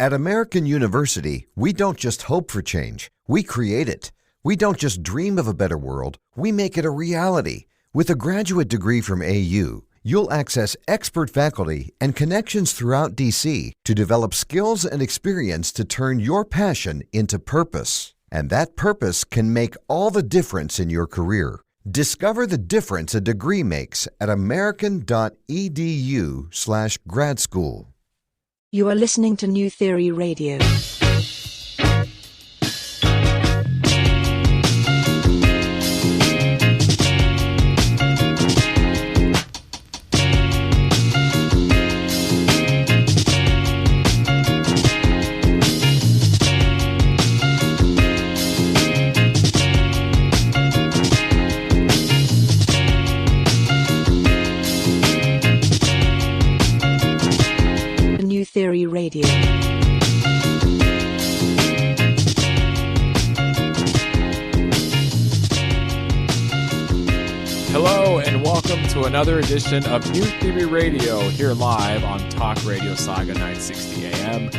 At American University, we don't just hope for change, we create it. We don't just dream of a better world, we make it a reality. With a graduate degree from AU, you'll access expert faculty and connections throughout DC to develop skills and experience to turn your passion into purpose. And that purpose can make all the difference in your career. Discover the difference a degree makes at american.edu/grad school. You are listening to New Theory Radio. Theory Radio. Hello and welcome to another edition of New Theory Radio, here live on Talk Radio Saga 960 AM.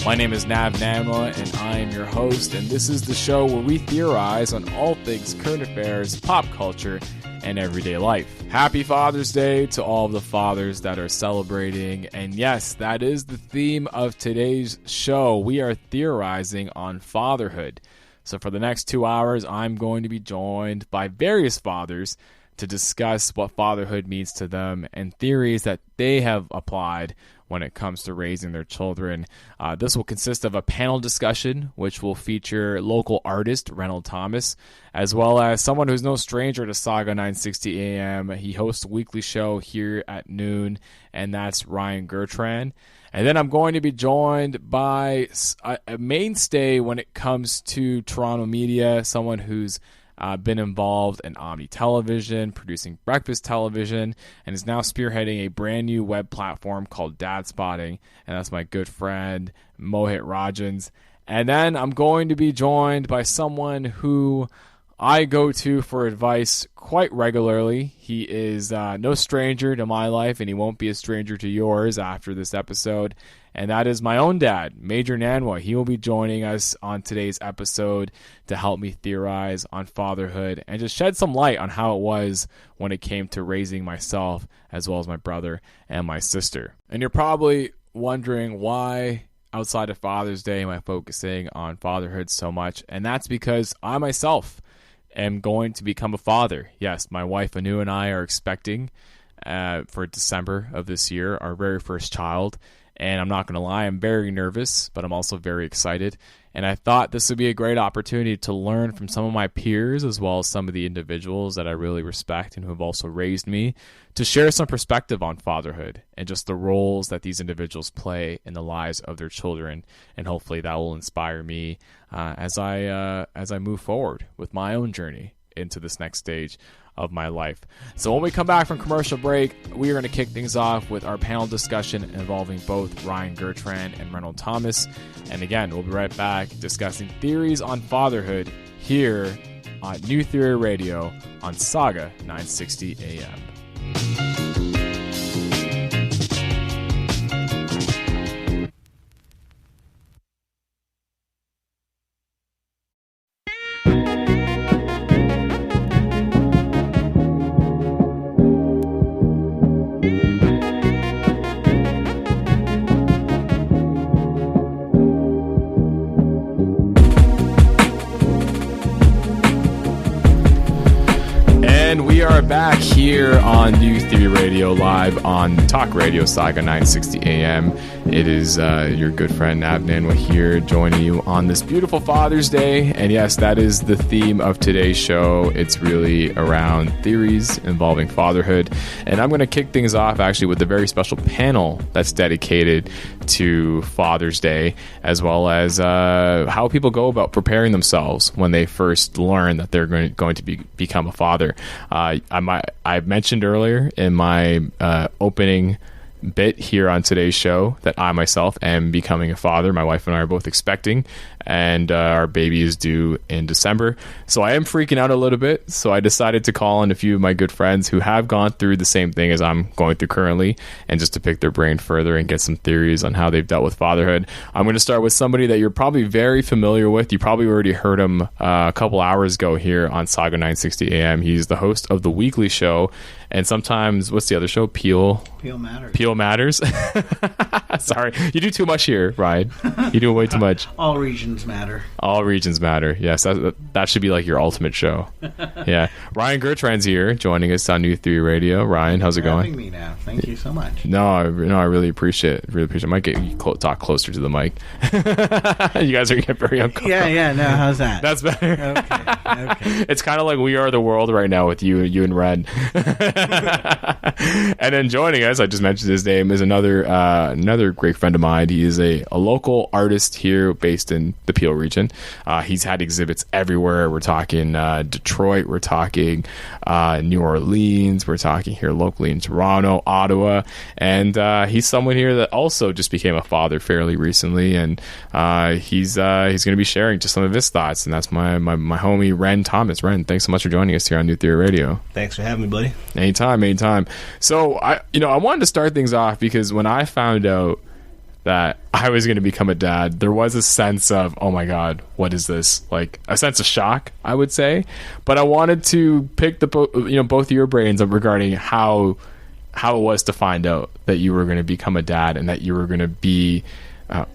My name is Nav Nanwa and I am your host, and this is the show where we theorize on all things current affairs, pop culture, and everyday life. Happy Father's Day to all of the fathers that are celebrating. And yes, that is the theme of today's show. We are theorizing on fatherhood. So for the next 2 hours, I'm going to be joined by various fathers to discuss what fatherhood means to them and theories that they have applied when it comes to raising their children. This will consist of a panel discussion, which will feature local artist Reynold Thomas, as well as someone who's no stranger to Saga 960 AM. He hosts a weekly show here at noon, and that's Ryan Gurcharn. And then I'm going to be joined by a mainstay when it comes to Toronto media, someone who's been involved in Omni Television, producing breakfast television, and is now spearheading a brand new web platform called Dadspotting, and that's my good friend Mohit Rajhans. And then I'm going to be joined by someone who I go to for advice quite regularly. He is no stranger to my life, and he won't be a stranger to yours after this episode. And that is my own dad, Major Nanwa. He will be joining us on today's episode to help me theorize on fatherhood and just shed some light on how it was when it came to raising myself as well as my brother and my sister. And you're probably wondering why outside of Father's Day am I focusing on fatherhood so much? And that's because I myself am going to become a father. Yes, my wife Anu and I are expecting for December of this year our very first child. And I'm not going to lie, I'm very nervous, but I'm also very excited. And I thought this would be a great opportunity to learn from some of my peers, as well as some of the individuals that I really respect and who have also raised me, to share some perspective on fatherhood and just the roles that these individuals play in the lives of their children. And hopefully that will inspire me as I move forward with my own journey into this next stage of my life. So when we come back from commercial break, we are going to kick things off with our panel discussion involving both Ryan Gurcharn and Reynold Thomas. And again, we'll be right back discussing theories on fatherhood here on New Theory Radio on Saga 960 AM. And we are back here on New Theory Radio, live on Talk Radio Saga 960 AM. It is your good friend Nav Nanwa here, joining you on this beautiful Father's Day. And yes, that is the theme of today's show. It's really around theories involving fatherhood. And I'm going to kick things off actually with a very special panel that's dedicated to Father's Day, as well as how people go about preparing themselves when they first learn that they're going to become a father. I mentioned earlier in my opening bit here on today's show that I myself am becoming a father. My wife and I are both expecting, and our baby is due in December. So I am freaking out a little bit. So I decided to call on a few of my good friends who have gone through the same thing as I'm going through currently, and just to pick their brain further and get some theories on how they've dealt with fatherhood. I'm going to start with somebody that you're probably very familiar with. You probably already heard him a couple hours ago here on Saga 960 AM. He's the host of the weekly show, and sometimes, what's the other show? Peel Matters. Peel Matters. Sorry, you do too much here, Ryan. You do way too much. All regions matter. All regions matter. Yes, that should be like your ultimate show. Yeah. Ryan Gurcharn's here, joining us on New Theory Radio. Ryan, how's it going? Having me now. Thank you so much. No, I really appreciate it. Really appreciate it. I might get you talk closer to the mic. You guys are getting very uncomfortable. Yeah. No, how's that? That's better. Okay. It's kind of like We Are the World right now with you and Red. And then joining us, I just mentioned his name, is another great friend of mine. He is a local artist here based in the Peel region. He's had exhibits everywhere. We're talking Detroit, we're talking New Orleans, we're talking here locally in Toronto, Ottawa, and he's someone here that also just became a father fairly recently, and he's going to be sharing just some of his thoughts, and that's my homie Reynold Thomas. Ren, thanks so much for joining us here on New Theory Radio. Thanks for having me, buddy. Anytime. So I wanted to start things off because when I found out that I was going to become a dad, there was a sense of, oh my God, what is this? Like a sense of shock, I would say. But I wanted to pick both of your brains up regarding how it was to find out that you were going to become a dad and that you were going to be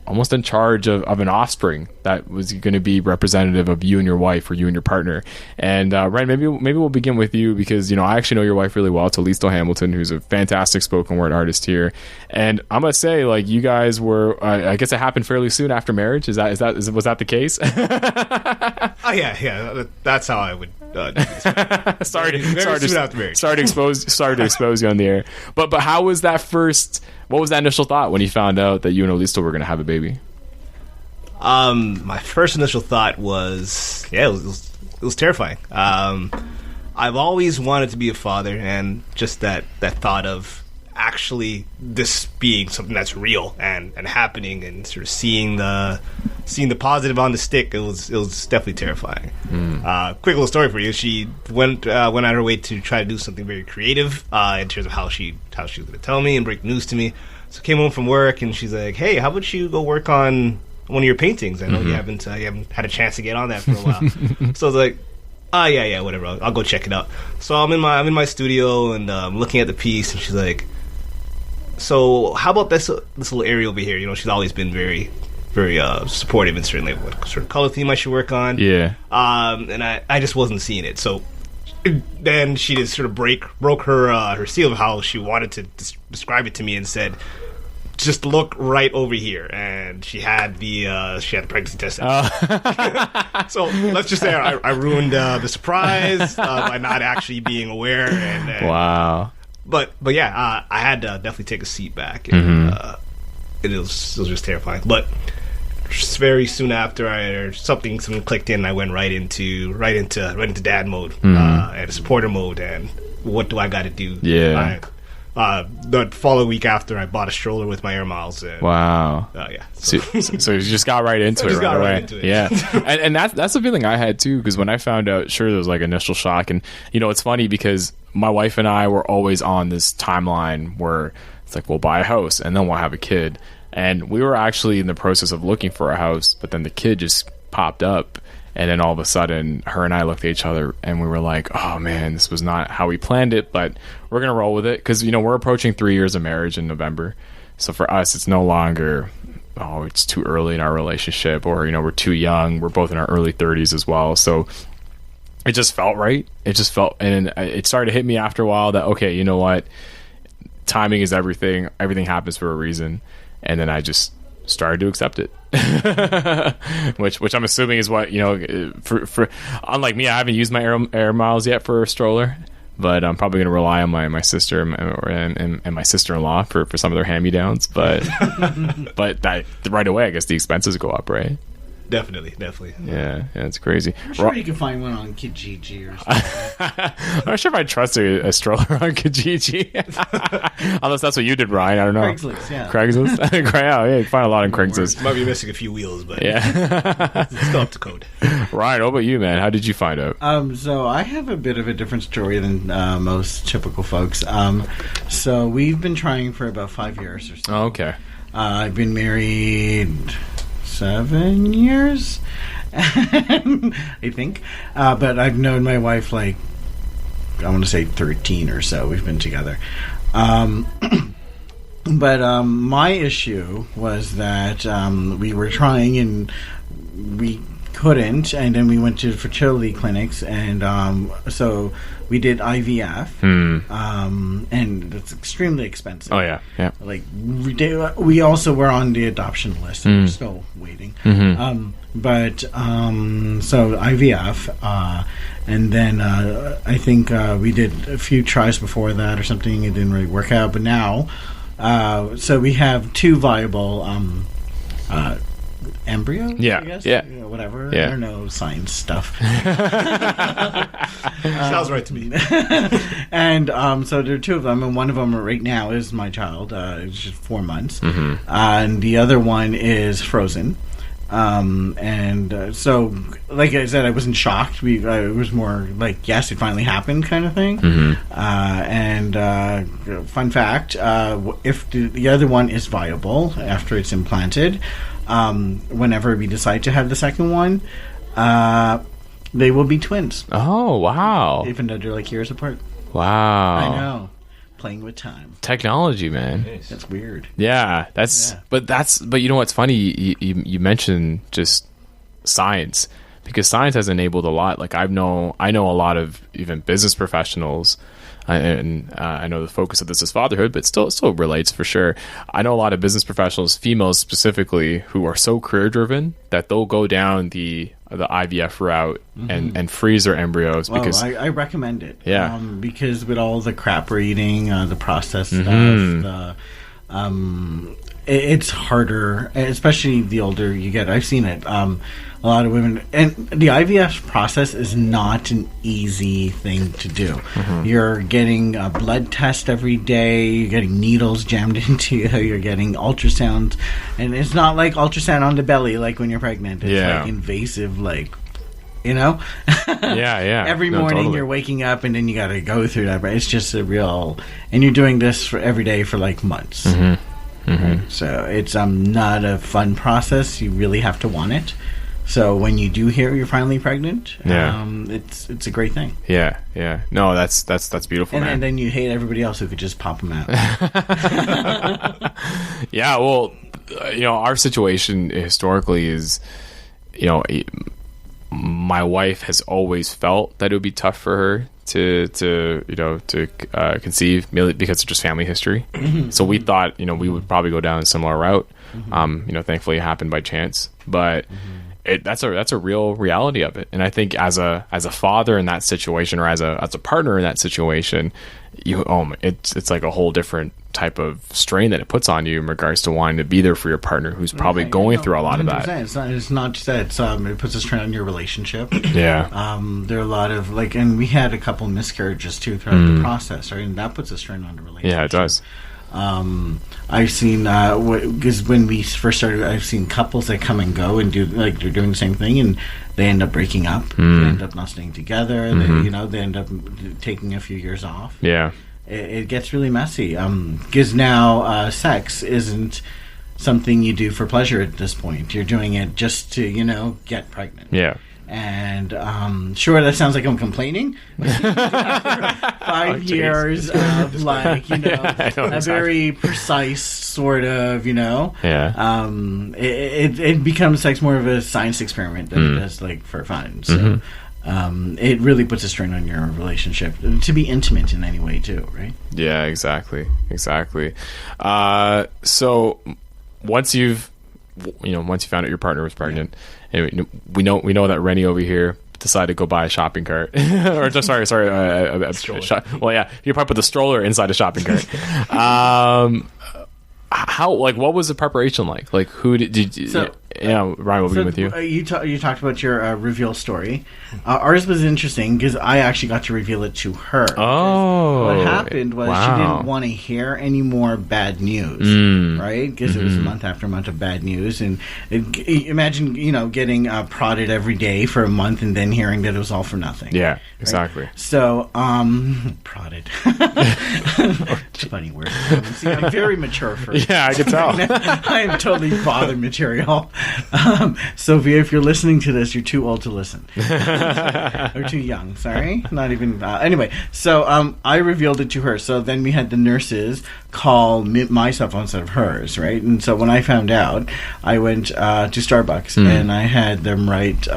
almost in charge of an offspring that was going to be representative of you and your wife, or you and your partner. And Ryan, maybe we'll begin with you, because I actually know your wife really well, Talisto Hamilton, who's a fantastic spoken word artist here. And I'm gonna say, like, you guys were I guess it happened fairly soon after marriage. Was that the case? Oh yeah, that's how I would. Sorry to expose you on the air. But how was that first? What was that initial thought when you found out that you and Alisto were going to have a baby? My first initial thought was, it was terrifying. I've always wanted to be a father, and just that thought of actually this being something that's real and happening, and sort of seeing the positive on the stick, it was definitely terrifying. Quick little story for you. She went out her way to try to do something very creative in terms of how she was going to tell me and break news to me. So came home from work, and she's like, "Hey, how about you go work on one of your paintings? I know you haven't had a chance to get on that for a while." So I was like, yeah, whatever. I'll go check it out. So I'm in my studio, and looking at the piece, and she's like, "So how about this little area over here?" She's always been very, very supportive, and certainly what sort of color theme I should work on. Yeah. And I just wasn't seeing it. So then she just sort of broke her seal of how she wanted to describe it to me, and said, "Just look right over here." And she had the pregnancy test. So let's just say I ruined the surprise by not actually being aware. And wow. But yeah, I had to definitely take a seat back, and it was just terrifying. But just very soon after, something clicked in, and I went right into dad mode, and supporter mode, and what do I got to do? Yeah. The following week after, I bought a stroller with my air miles. And, wow. Yeah. So you just got right into it right away. Yeah. And that's the feeling I had too, because when I found out, sure, there was like initial shock, and it's funny because my wife and I were always on this timeline where it's like, we'll buy a house and then we'll have a kid. And we were actually in the process of looking for a house, but then the kid just popped up. And then all of a sudden, her and I looked at each other, and we were like, oh man, this was not how we planned it, but we're going to roll with it. Because, we're approaching 3 years of marriage in November. So for us, it's no longer, it's too early in our relationship, or, we're too young. We're both in our early 30s as well. So it just felt right. And it started to hit me after a while that, okay, you know what? Timing is everything. Everything happens for a reason. And then I just started to accept it. which I'm assuming is what, for unlike me, I haven't used my air miles yet for a stroller, but I'm probably going to rely on my sister and my sister-in-law for some of their hand-me-downs. But but that right away, I guess the expenses go up, right? Definitely. Yeah, it's crazy. I'm sure you can find one on Kijiji or something. I'm not sure if I trust a stroller on Kijiji. Unless that's what you did, Ryan. I don't know. Craigslist, yeah. Craigslist? Yeah, you can find a lot on Craigslist. You might be missing a few wheels, but Yeah. it's still up to code. Ryan, what about you, man? How did you find out? So I have a bit of a different story than most typical folks. So we've been trying for about 5 years or so. Oh, okay. I've been married 7 years, I think. But I've known my wife like, I want to say 13 or so. We've been together. But my issue was that we were trying and we couldn't, and then we went to fertility clinics, and so we did IVF, and it's extremely expensive. Oh, yeah. Like we also were on the adoption list, and we're still waiting. But so IVF, and then I think we did a few tries before that or something. It didn't really work out, but now, so we have 2 viable embryos. Yeah, I guess? yeah. You know, whatever. Yeah. I don't know science stuff. Sounds right to me. And so there are 2 of them, and one of them right now is my child. It's just 4 months, and the other one is frozen. So, like I said, I wasn't shocked. It was more like, yes, it finally happened, kind of thing. Fun fact: if the other one is viable after it's implanted, whenever we decide to have the second one, they will be twins. Oh, wow. Even though they're like years apart. Wow. I know. Playing with time. Technology, man. That's weird. Yeah, but you know what's funny? You mentioned just science, because science has enabled a lot. Like I know a lot of even business professionals, and I know the focus of this is fatherhood, but still relates for sure. I know a lot of business professionals, females specifically, who are so career driven that they'll go down the IVF route and freeze their embryos because I recommend it. Yeah. Because with all the crap we're eating, the processed stuff, it's harder, especially the older you get. I've seen it. A lot of women, and the IVF process is not an easy thing to do. You're getting a blood test every day. You're getting needles jammed into you. You're getting ultrasounds, and it's not like ultrasound on the belly like when you're pregnant. It's like invasive, like, you know. yeah. Every morning you're waking up, and then you got to go through that. But it's just a real, and you're doing this for every day for like months. Right? So it's not a fun process. You really have to want it. So when you do hear you're finally pregnant, it's a great thing. Yeah. No, that's beautiful, man. And then you hate everybody else who could just pop them out. Yeah, well, our situation historically is, my wife has always felt that it would be tough for her to conceive, merely because of just family history. So we thought, we would probably go down a similar route. Thankfully it happened by chance, but that's a real reality of it. And I think as a father in that situation, or as a partner in that situation, it's like a whole different type of strain that it puts on you in regards to wanting to be there for your partner who's probably going through a lot of that. It's not just that. It puts a strain on your relationship. Yeah. There are a lot of and we had a couple miscarriages too throughout the process, right? And that puts a strain on the relationship. Yeah, it does. I've seen because when we first started, I've seen couples that come and go and do they're doing the same thing, and they end up breaking up. They end up not staying together. They end up taking a few years off. Yeah, it gets really messy. Because now sex isn't something you do for pleasure at this point. You're doing it just to get pregnant. Yeah. And sure, that sounds like I'm complaining. 5 years of a very precise sort of, Yeah. It becomes sex more of a science experiment than it does for fun. So it really puts a strain on your relationship to be intimate in any way too, right? Yeah, exactly. So once you've found out your partner was pregnant. Anyway, we know that Rennie over here decided to go buy a shopping cart, or just sorry, a well, yeah, you probably put the stroller inside a shopping cart. How what was the preparation like? Like, who did you? So Ryan, we'll begin with you. You talked about your reveal story. Ours was interesting because I actually got to reveal it to her. Oh, what happened was she didn't want to hear any more bad news, right? Because it was month after month of bad news, and imagine getting prodded every day for a month and then hearing that it was all for nothing. Yeah, exactly. Right? So, prodded. It's a funny word. See, I'm very mature for it. Yeah, I can tell. I am totally father material. Sophia, if you're listening to this, you're too old to listen. Or too young, sorry. Not even... anyway, so I revealed it to her. So then we had the nurses call my cell phone instead of hers, right? And so when I found out, I went to Starbucks and I had them write...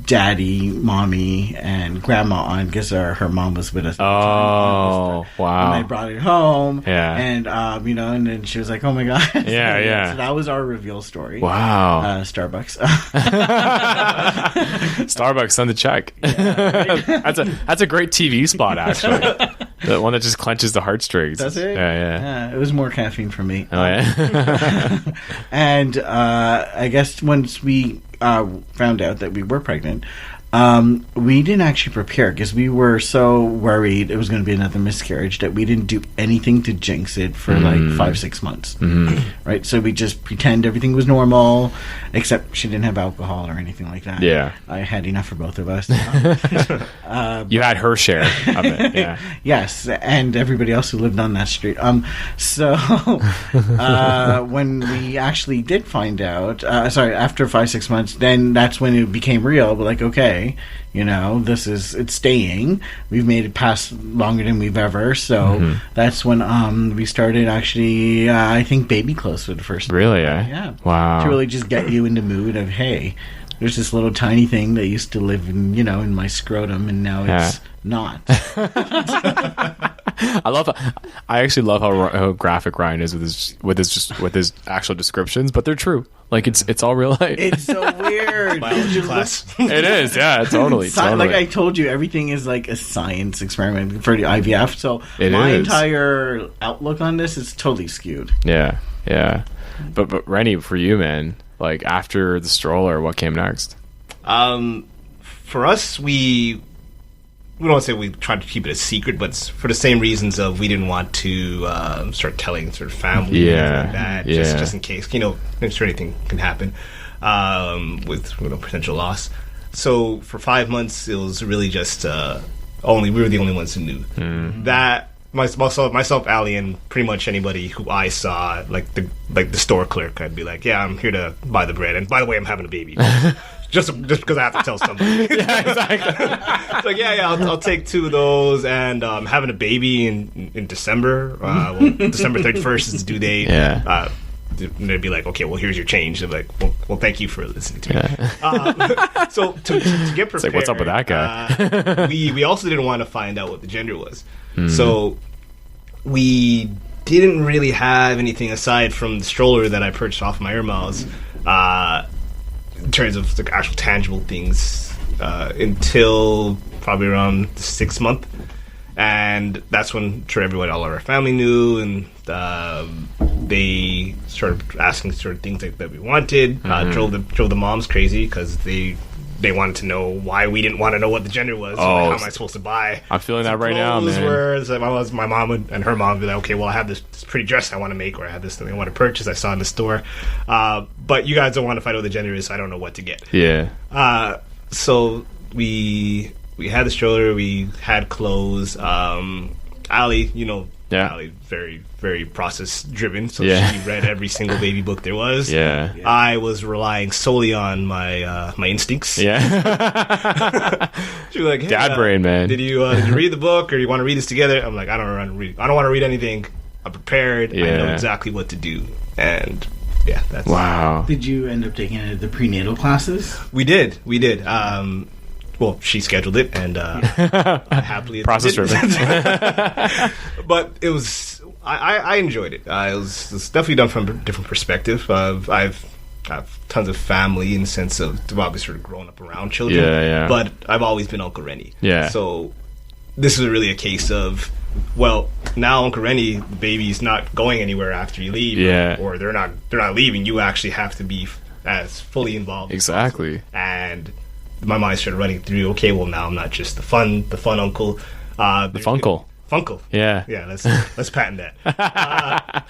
daddy, mommy, and grandma on because her mom was with us. Oh, wow! And I brought it home. Yeah, and and then she was like, "Oh my god!" Yeah. So that was our reveal story. Wow. Starbucks. Starbucks, send the check. Yeah. That's a great TV spot, actually. The one that just clenches the heartstrings. That's it. Yeah. It was more caffeine for me. Oh yeah. And I guess once we found out that we were pregnant, we didn't actually prepare because we were so worried it was going to be another miscarriage that we didn't do anything to jinx it for like 5-6 months. Right? So we just pretend everything was normal, except she didn't have alcohol or anything like that. Yeah. I had enough for both of us. You had her share of it. Yeah. Yes, and everybody else who lived on that street. So when we actually did find out, after 5-6 months, then that's when it became real. We're like, okay, it's staying. We've made it past longer than we've ever. So that's when we started actually, I think, baby clothes for the first time. Really? Eh? Yeah. Wow. To really just get you in the mood of, hey, there's this little tiny thing that used to live in, in my scrotum, and now it's not. I actually love how graphic Ryan is with his actual descriptions, but they're true. Like it's all real life. It's so weird. Biology class. It is, yeah, totally. Like I told you, everything is like a science experiment for the IVF. So my entire outlook on this is totally skewed. Yeah. But Rennie, for you, man, like after the stroller, what came next? For us, we don't want to say we tried to keep it a secret, but for the same reasons of we didn't want to start telling sort of family like that, just in case, I'm sure anything can happen with potential loss. So for 5 months, it was really just we were the only ones who knew that. Myself, Ali, and pretty much anybody who I saw, like the store clerk, I'd be like, "Yeah, I'm here to buy the bread, and by the way, I'm having a baby." Just because I have to tell somebody. Yeah, exactly. It's like, I'll take 2 of those, and I'm having a baby in December. December 31st is the due date. Yeah. And they'd be like, okay, well, here's your change. They're like, well, thank you for listening to me. So to get prepared, it's like, what's up with that guy? we also didn't want to find out what the gender was. So we didn't really have anything aside from the stroller that I purchased off my Irma's in terms of the actual tangible things until probably around the 6th month. And that's when all of our family knew, and they started asking sort of things that we wanted. Drove the moms crazy because they wanted to know why we didn't want to know what the gender was. So how am I supposed to buy? I'm feeling that right now, man. My mom and her mom would be like, okay, well, I have this pretty dress I want to make, or I have this thing I want to purchase I saw in the store. But you guys don't want to find out what the gender is, so I don't know what to get. Yeah. So we had the stroller, we had clothes. Ali, Ali, very, very process driven, so she read every single baby book there was. Yeah. I was relying solely on my my instincts. Yeah. She was like, hey, dad brain, man. Did you read the book, or you want to read this together? I'm like, I don't want to read anything. I'm prepared. I know exactly what to do. And that's wow. Did you end up taking the prenatal classes? We did. Well, she scheduled it, and I happily process driven. But it was I enjoyed it. It was definitely done from a different perspective. I've tons of family in the sense of I've always sort of grown up around children. Yeah. But I've always been Uncle Rennie. Yeah. So this was really a case of well, now Uncle Rennie, the baby's not going anywhere after you leave, or they're not leaving. You actually have to be as fully involved. Exactly. And my mind started running through. Okay, well, now I'm not just the fun uncle. The Funkle. Funkle. Yeah. Let's patent that.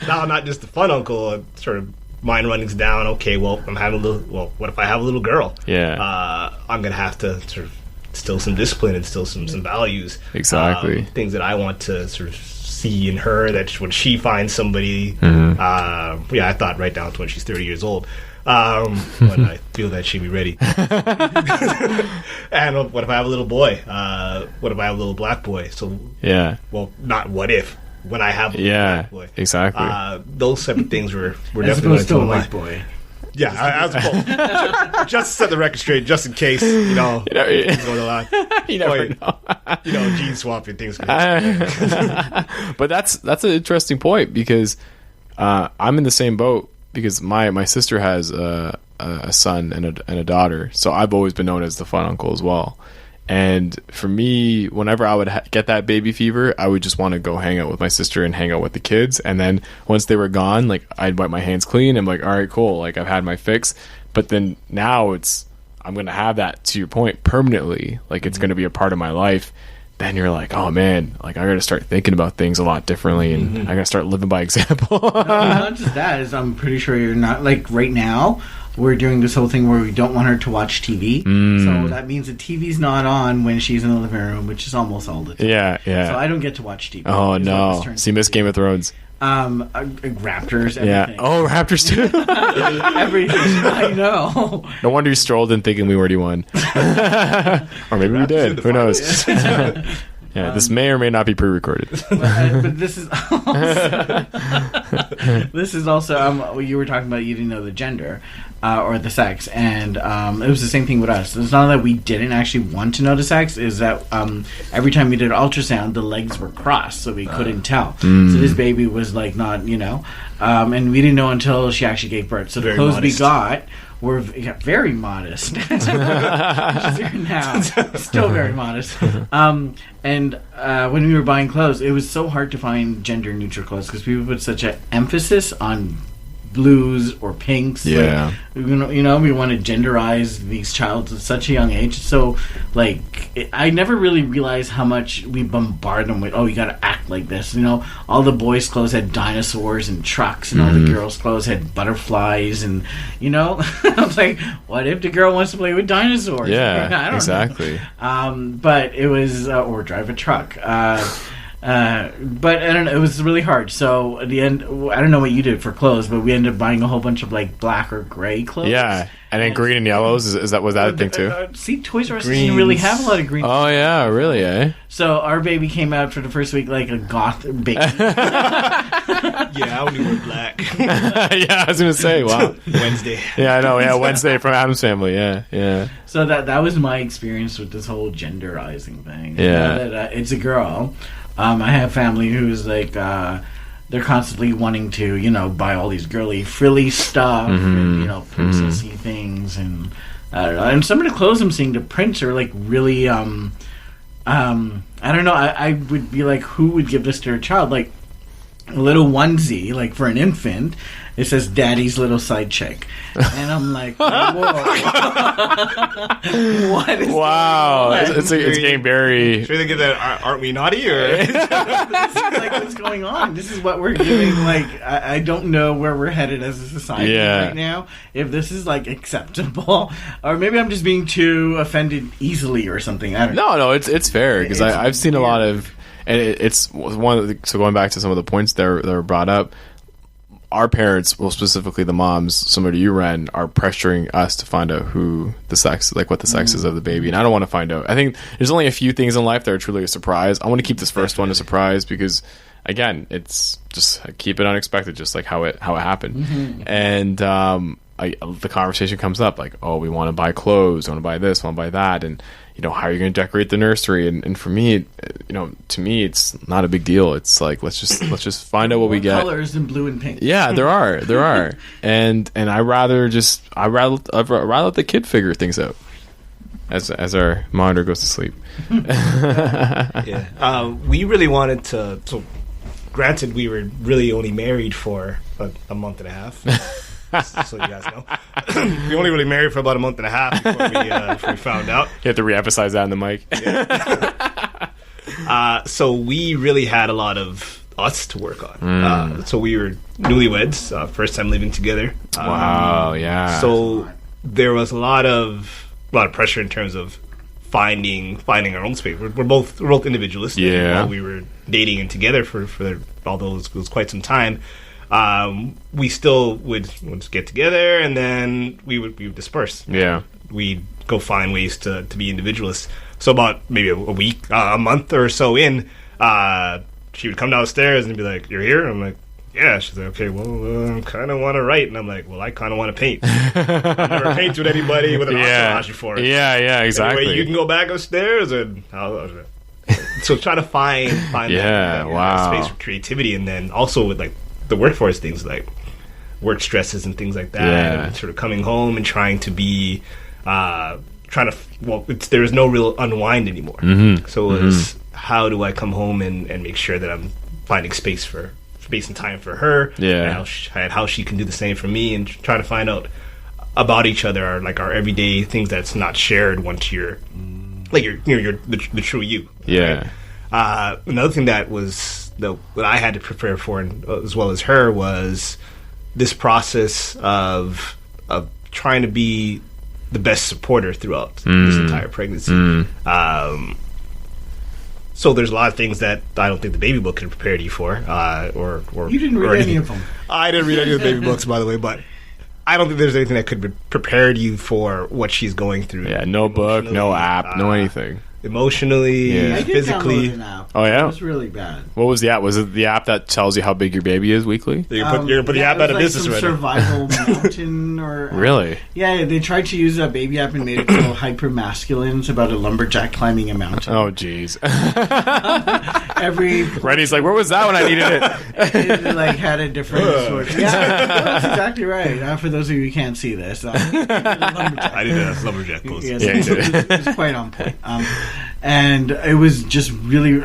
Now I'm not just the fun uncle. Sort of mind runnings down. Okay, well, what if I have a little girl? Yeah. I'm gonna have to sort of instill some discipline, instill some values. Exactly. Things that I want to sort of see in her, that when she finds somebody, I thought right down to when she's 30 years old. When I feel that she'd be ready. And what if I have a little boy? What if I have a little black boy? So well, not what if. When I have a little black boy. Exactly. Those separate things were As definitely opposed to a white boy. Yeah, I was just to set the record straight, just in case, things going on. You never know. Gene swapping things. But that's an interesting point, because I'm in the same boat, because my sister has a son and a daughter, so I've always been known as the fun uncle as well. And for me, whenever I would get that baby fever, I would just want to go hang out with my sister and hang out with the kids. And then once they were gone, like, I'd wipe my hands clean. I'm like, all right, cool. Like, I've had my fix. But then now I'm going to have that, to your point, permanently. Like, it's going to be a part of my life. Then you're like, oh man, like, I got to start thinking about things a lot differently, and I got to start living by example. Not just that, is I'm pretty sure you're not, like, right now, we're doing this whole thing where we don't want her to watch TV. So that means the TV's not on when she's in the living room, which is almost all the time. Yeah. So I don't get to watch TV. Oh no. So you miss Game of Thrones. Raptors, everything. Yeah. Oh, Raptors too. Everything. I know. No wonder you strolled in thinking we already won. Or maybe we did. Who knows? Yeah, this may or may not be pre-recorded. But this is also, you were talking about, you didn't know the gender or the sex, and it was the same thing with us. It's not that we didn't actually want to know the sex, is that every time we did ultrasound, the legs were crossed, so we couldn't tell. So this baby was like not, and we didn't know until she actually gave birth. So the clothes modest. We got were very modest. Now, still very modest. And when we were buying clothes, it was so hard to find gender-neutral clothes because people put such an emphasis on blues or pinks. Yeah. Like, we want to genderize these child at such a young age. So, I never really realized how much we bombard them with, you got to act like this. All the boys' clothes had dinosaurs and trucks, and all the girls' clothes had butterflies, and, I was like, what if the girl wants to play with dinosaurs? Yeah, I don't exactly. know. But it was, or drive a truck. But I don't know, it was really hard. So at the end, I don't know what you did for clothes, but we ended up buying a whole bunch of black or gray clothes. Yeah, and then green and yellows. Was that a thing too? See, Toys R Us didn't really have a lot of green. Oh yeah, really? Eh? So our baby came out for the first week like a goth baby. Yeah, I only wear black. Yeah, I was gonna say, wow. Wednesday. Yeah, I know. Yeah, Wednesday from Addams Family. Yeah. So that was my experience with this whole genderizing thing. Yeah, it's a girl. I have family who's like, they're constantly wanting to, buy all these girly, frilly stuff, and, princessy things, and I don't know. And some of the clothes I'm seeing, the prints are like really, I don't know. I would be like, who would give this to a child? Like a little onesie, like for an infant. It says "Daddy's little side chick," and I'm like, "Whoa, what is?" Wow, it's getting very. Should they get that? Aren't we naughty? Or this is like what's going on? This is what we're doing. Like, I don't know where we're headed as a society right now. If this is like acceptable, or maybe I'm just being too offended easily or something. I don't know. No, it's fair because I've seen a lot of, and it's one of the, so going back to some of the points that were brought up. Our parents, well, specifically the moms, similar to you, Ren, are pressuring us to find out who the sex, like what the sex is of the baby. And I don't want to find out. I think there's only a few things in life that are truly a surprise. I want to keep this first one a surprise because, again, it's just keep it unexpected, just like how it happened. And the conversation comes up like, oh, we want to buy clothes, we want to buy this, we want to buy that, and how are you going to decorate the nursery? And for me, to me, it's not a big deal. It's like let's just find out what we get. Colors in blue and pink. Yeah, there are, and I rather let the kid figure things out. as our monitor goes to sleep. Yeah. We really wanted to. So, granted, we were really only married for a month and a half. So you guys know, we only really married for about a month and a half before we found out. You have to reemphasize that in the mic. Yeah. So we really had a lot of us to work on. So we were newlyweds, first time living together. Wow, yeah. So there was a lot of pressure in terms of finding our own space. We're both individualists. Yeah. While we were dating and together for although it was quite some time, we still would get together, and then we would disperse. Yeah. We'd go find ways to be individualists. So about maybe a week, a month or so in, she would come downstairs and be like, "You're here?" I'm like, "Yeah." She's like, "Okay, well, I kind of want to write." And I'm like, "Well, I kind of want to paint." I've never painted with anybody with an entourage before. Yeah, exactly. Anyway, you can go back upstairs, and so try to find that space for creativity, and then also with like the workforce things like work stresses and things like that, and sort of coming home and trying to be there was no real unwind anymore. So it was, how do I come home and make sure that I'm finding space and time for her, and how she can do the same for me, and trying to find out about each other, our everyday things that's not shared once you're the true you. Yeah. Right? Another thing that was what I had to prepare for, as well as her, was this process of trying to be the best supporter throughout this entire pregnancy. So there's a lot of things that I don't think the baby book could prepare you for, or you didn't read any of them. I didn't read any of the baby books, by the way, but I don't think there's anything that could prepare you for what she's going through. Yeah, no book, no app, no anything. Emotionally, I did physically. download an app. Oh, yeah? It was really bad. What was the app? Was it the app that tells you how big your baby is weekly? You're going to put the app out of business some right survival mountain or... Really? Yeah, they tried to use a baby app and made it so hyper masculine. It's about a lumberjack climbing a mountain. Oh, jeez. Reddy's like, where was that when I needed it? It had a different sort. Yeah, that's exactly right. For those of you who can't see this, I did a lumberjack pose. Yes, it was quite on point. And it was just really,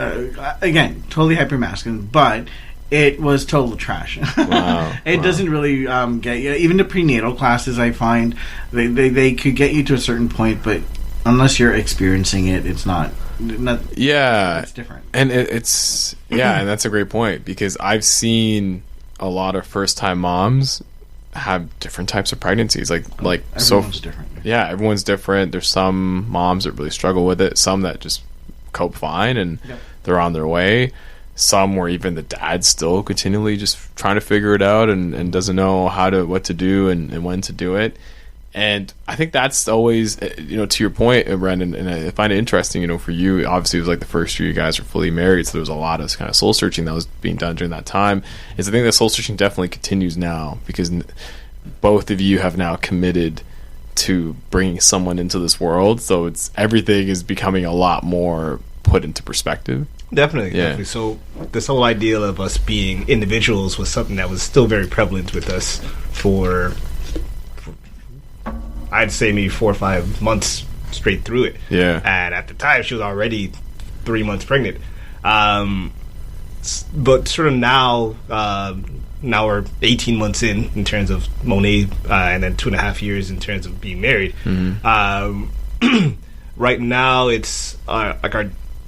again, totally hyper masculine, but it was total trash. Wow. It doesn't really get you. Even the prenatal classes, I find, they could get you to a certain point, but unless you're experiencing it, it's not. It's different. And it's and that's a great point, because I've seen a lot of first-time moms have different types of pregnancies. Everyone's different. Yeah, everyone's different. There's some moms that really struggle with it, some that just cope fine and they're on their way. Some where even the dad's still continually just trying to figure it out and doesn't know what to do and when to do it. And I think that's always, to your point, Brendan, and I find it interesting, for you, obviously it was like the first year you guys were fully married, so there was a lot of kind of soul searching that was being done during that time. I think that soul searching definitely continues now, because both of you have now committed to bringing someone into this world, so everything is becoming a lot more put into perspective. Definitely. So this whole idea of us being individuals was something that was still very prevalent with us for I'd say maybe 4 or 5 months straight through it. Yeah. And at the time, she was already 3 months pregnant. But sort of now we're 18 months in terms of Monet, and then 2.5 years in terms of being married. Right now, it's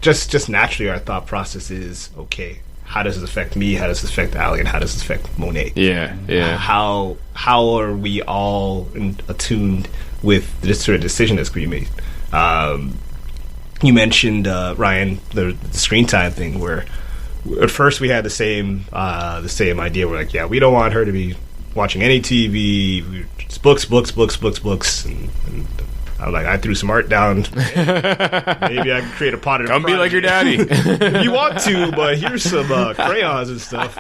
just naturally our thought process is, okay, how does this affect me? How does this affect Ali? And how does this affect Monet? Yeah. How are we all attuned with this sort of decision that's being made? You mentioned, Ryan, the screen time thing, where at first we had the same idea. We're like, we don't want her to be watching any TV. It's books, and I'm like, I threw some art down. Maybe I can create a pot. Come be like your daddy. If you want to, but here's some crayons and stuff.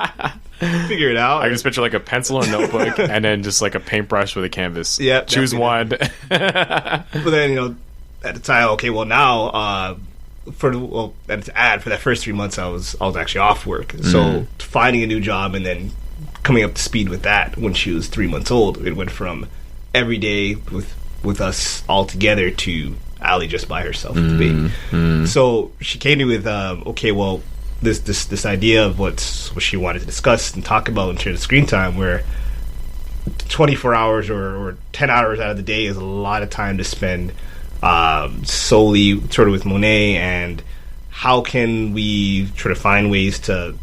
Figure it out. I just picture like a pencil and notebook, and then just like a paintbrush with a canvas. Yeah, choose one. But then at the time, okay, well now for that first 3 months, I was actually off work, so finding a new job and then coming up to speed with that when she was 3 months old, it went from every day with us all together to alley just by herself with the baby. So she came to me with, okay, well, this idea of what she wanted to discuss and talk about in terms of screen time, where 24 hours or 10 hours out of the day is a lot of time to spend solely sort of with Monet, and how can we try to find ways to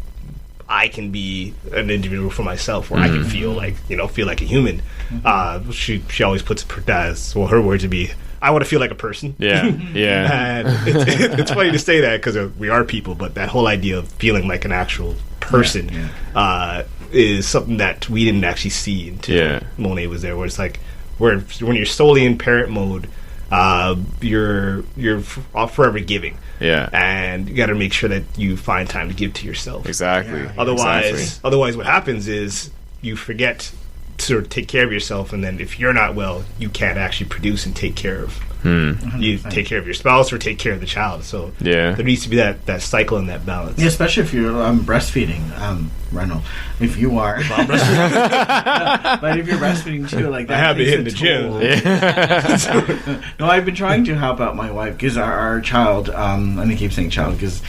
I can be an individual for myself, where I can feel like a human. She always puts it as, well, her words would be, I want to feel like a person. Yeah. And it's funny to say that because we are people, but that whole idea of feeling like an actual person is something that we didn't actually see until Monet was there. Where it's like, when you're solely in parent mode, you're forever giving. Yeah. And you got to make sure that you find time to give to yourself. Exactly. Yeah. Otherwise, what happens is you forget to sort of take care of yourself, and then if you're not well, you can't actually produce and take care of. You take care of your spouse or take care of the child. So there needs to be that cycle and that balance. Yeah, especially if you're breastfeeding, Reynold. If you are, but if you're breastfeeding too, like that, I have been hitting the gym. No, I've been trying to help out my wife because our child. And I keep saying child because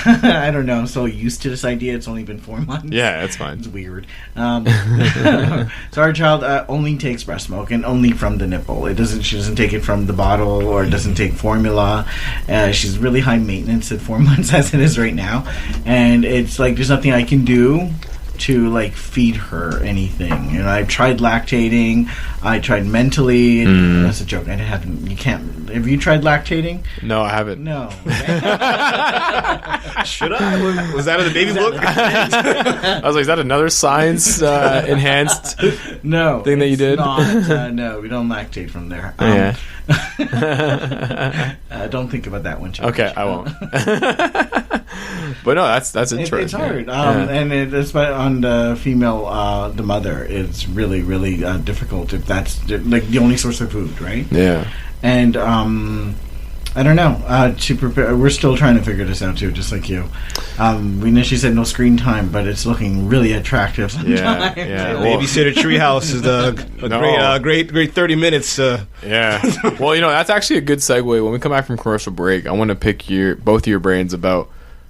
I don't know. I'm so used to this idea. It's only been 4 months. Yeah, that's fine. It's weird. So our child only takes breast milk, and only from the nipple. She doesn't take it from the bottle, or doesn't take formula. She's really high maintenance at 4 months as it is right now, and it's like there's nothing I can do to like feed her anything. I've tried lactating. I tried mentally. That's a joke. You can't. Have you tried lactating? No, I haven't. No. Should I? Was that in the baby book? I was like, is that another science enhanced thing that you did? Not, no, we don't lactate from there. Don't think about that one, Chuck. Okay, I won't. But no, that's interesting. It's hard, and it's on the female, the mother. It's really, really difficult if that's like the only source of food, right? Yeah. And I don't know. To prepare, we're still trying to figure this out too, just like you. We initially said no screen time, but it's looking really attractive. Yeah. Babysitter Treehouse is a great 30 minutes. Yeah. Well, that's actually a good segue. When we come back from commercial break, I want to pick both of your brains about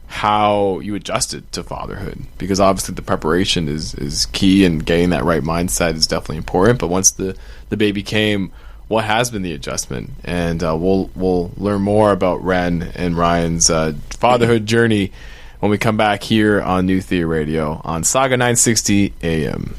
how you adjusted to fatherhood, because obviously the preparation is key, and getting that right mindset is definitely important. But once the baby came, what has been the adjustment? And we'll learn more about Ren and Ryan's fatherhood journey when we come back here on New Theory Radio on Saga 960 AM.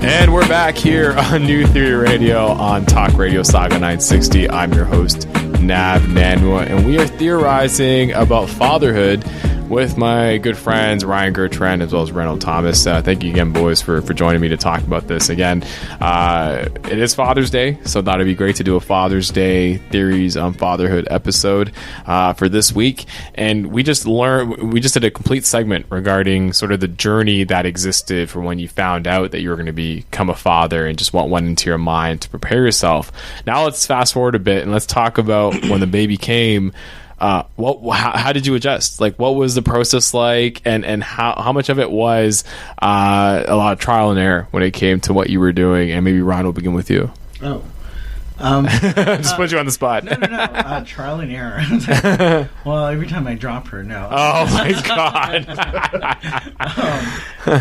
And we're back here on New Theory Radio on Talk Radio Saga 960. I'm your host, Nav Nanwa, and we are theorizing about fatherhood with my good friends Ryan Gurcharn as well as Reynold Thomas. Thank you again, boys, for joining me to talk about this again. It is Father's Day, so thought it'd be great to do a Father's Day Theories on Fatherhood episode for this week. And we just did a complete segment regarding sort of the journey that existed for when you found out that you were going to become a father, and just what went into your mind to prepare yourself. Now let's fast forward a bit and let's talk about when the baby came. How did you adjust? Like, what was the process like, and how much of it was a lot of trial and error when it came to what you were doing? And maybe Ron will begin with you. Just put you on the spot. No. Trial and error. Well, every time I drop her, no. Oh my god.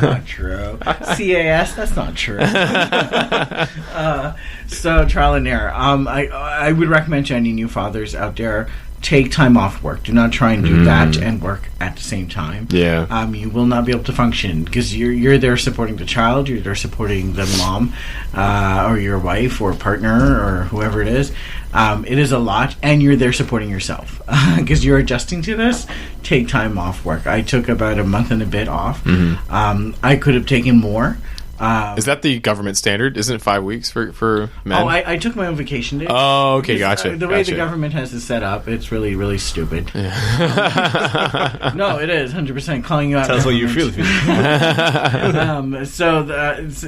Not true. CAS, that's not true. So trial and error. I would recommend to any new fathers out there, take time off work. Do not try and do that and work at the same time. Yeah. You will not be able to function because you're there supporting the child, you're there supporting the mom, or your wife or partner or whoever it is. It is a lot, and you're there supporting yourself because you're adjusting to this. Take time off work. I took about a month and a bit off. I could have taken more. Is that the government standard? Isn't it 5 weeks for men? Oh, I took my own vacation days. Oh, okay, gotcha. The way the government has it set up, it's really, really stupid. Yeah. No, it is 100% calling you out. Tell us what you feel. So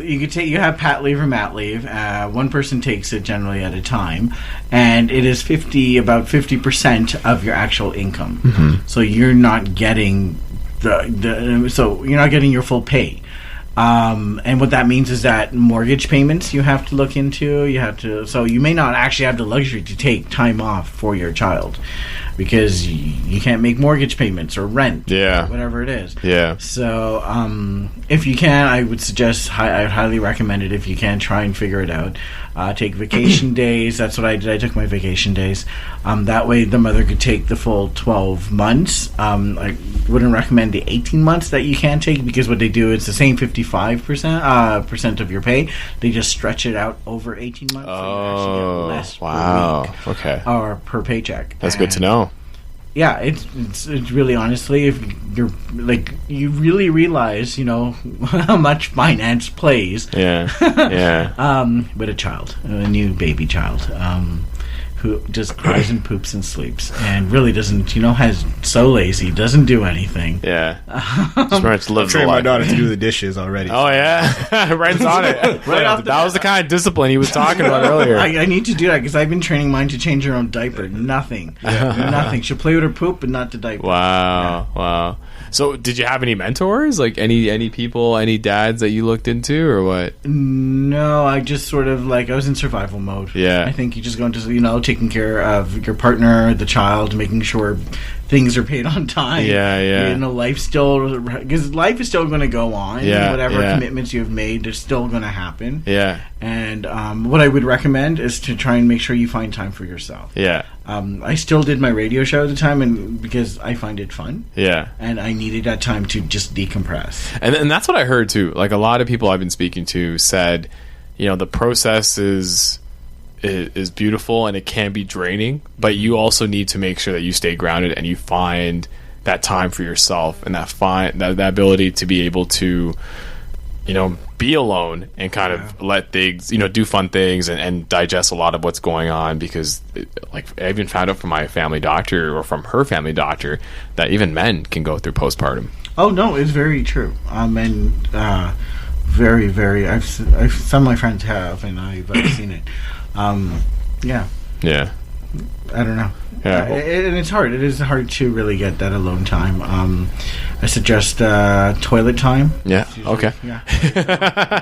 you have pat leave or mat leave. One person takes it generally at a time, and it is about 50% of your actual income. Mm-hmm. So you're not getting you're not getting your full pay. And what that means is that mortgage payments you have to look into. So you may not actually have the luxury to take time off for your child because you can't make mortgage payments or rent, or whatever it is. Yeah. So if you can, I would suggest, I would highly recommend it if you can, try and figure it out. Take vacation days. That's what I did. I took my vacation days. That way the mother could take the full 12 months. I wouldn't recommend the 18 months that you can take because what they do is the same 55% of your pay. They just stretch it out over 18 months. So you actually get less per week, okay, or per paycheck. That's good to know. Yeah, it's really, honestly, if you're like, you really realize, how much finance plays. Yeah. With a child, a new baby child, who just cries and poops and sleeps, and really doesn't, has so lazy, doesn't do anything. Yeah. Just lives I've trained my daughter to do the dishes already. Oh, yeah. Ryan's on it. That was the kind of discipline he was talking about earlier. I need to do that because I've been training mine to change her own diaper. Nothing. Nothing. She'll play with her poop, but not the diaper. Wow. So, did you have any mentors? Like any people, any dads that you looked into, or what? No, I just sort of I was in survival mode. Yeah. I think you just go into, taking care of your partner, the child, making sure things are paid on time. Yeah. Because life is still going to go on. Yeah. Whatever commitments you've made, they're still going to happen. Yeah. And what I would recommend is to try and make sure you find time for yourself. Yeah. I still did my radio show at the time, and because I find it fun. Yeah. And I needed that time to just decompress. And that's what I heard too. Like a lot of people I've been speaking to said, the process is beautiful and it can be draining, but you also need to make sure that you stay grounded and you find that time for yourself and that ability to be able to, be alone and kind of let things, do fun things and digest a lot of what's going on, because I even found out from my family doctor or from her family doctor that even men can go through postpartum. Oh no, it's very true. And very, very. I've some of my friends have, and I've seen it. Yeah. I don't know. Yeah. And it's hard. It is hard to really get that alone time. I suggest toilet time. Yeah. Okay. Yeah.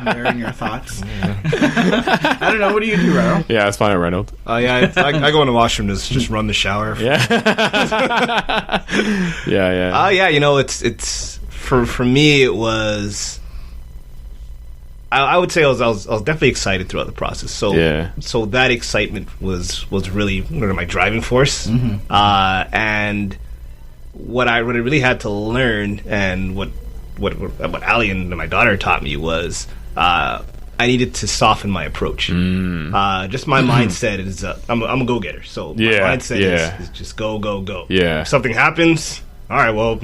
There in your thoughts. I don't know. What do you do, Reynold? Yeah, it's fine at Reynold. I go in the washroom to just run the shower. Yeah. Yeah. It's for me. It was. I would say I was definitely excited throughout the process. So that excitement was really my driving force. Mm-hmm. And what I really had to learn, and what Ali and my daughter taught me was I needed to soften my approach. Just my mindset is I'm a go getter. So my mindset is just go. Yeah. If something happens, all right, well,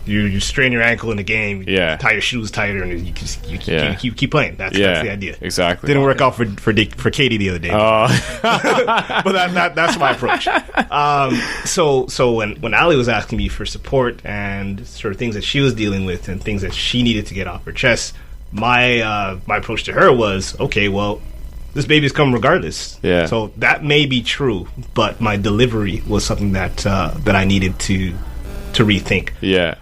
You strain your ankle in the game, tie your shoes tighter, and you keep playing. That's the idea. Exactly. Didn't work out for Katie the other day. But that's my approach. So when Ali was asking me for support and sort of things that she was dealing with and things that she needed to get off her chest, my approach to her was, okay, well, this baby's coming regardless. Yeah. So that may be true, but my delivery was something that I needed to rethink. Yeah.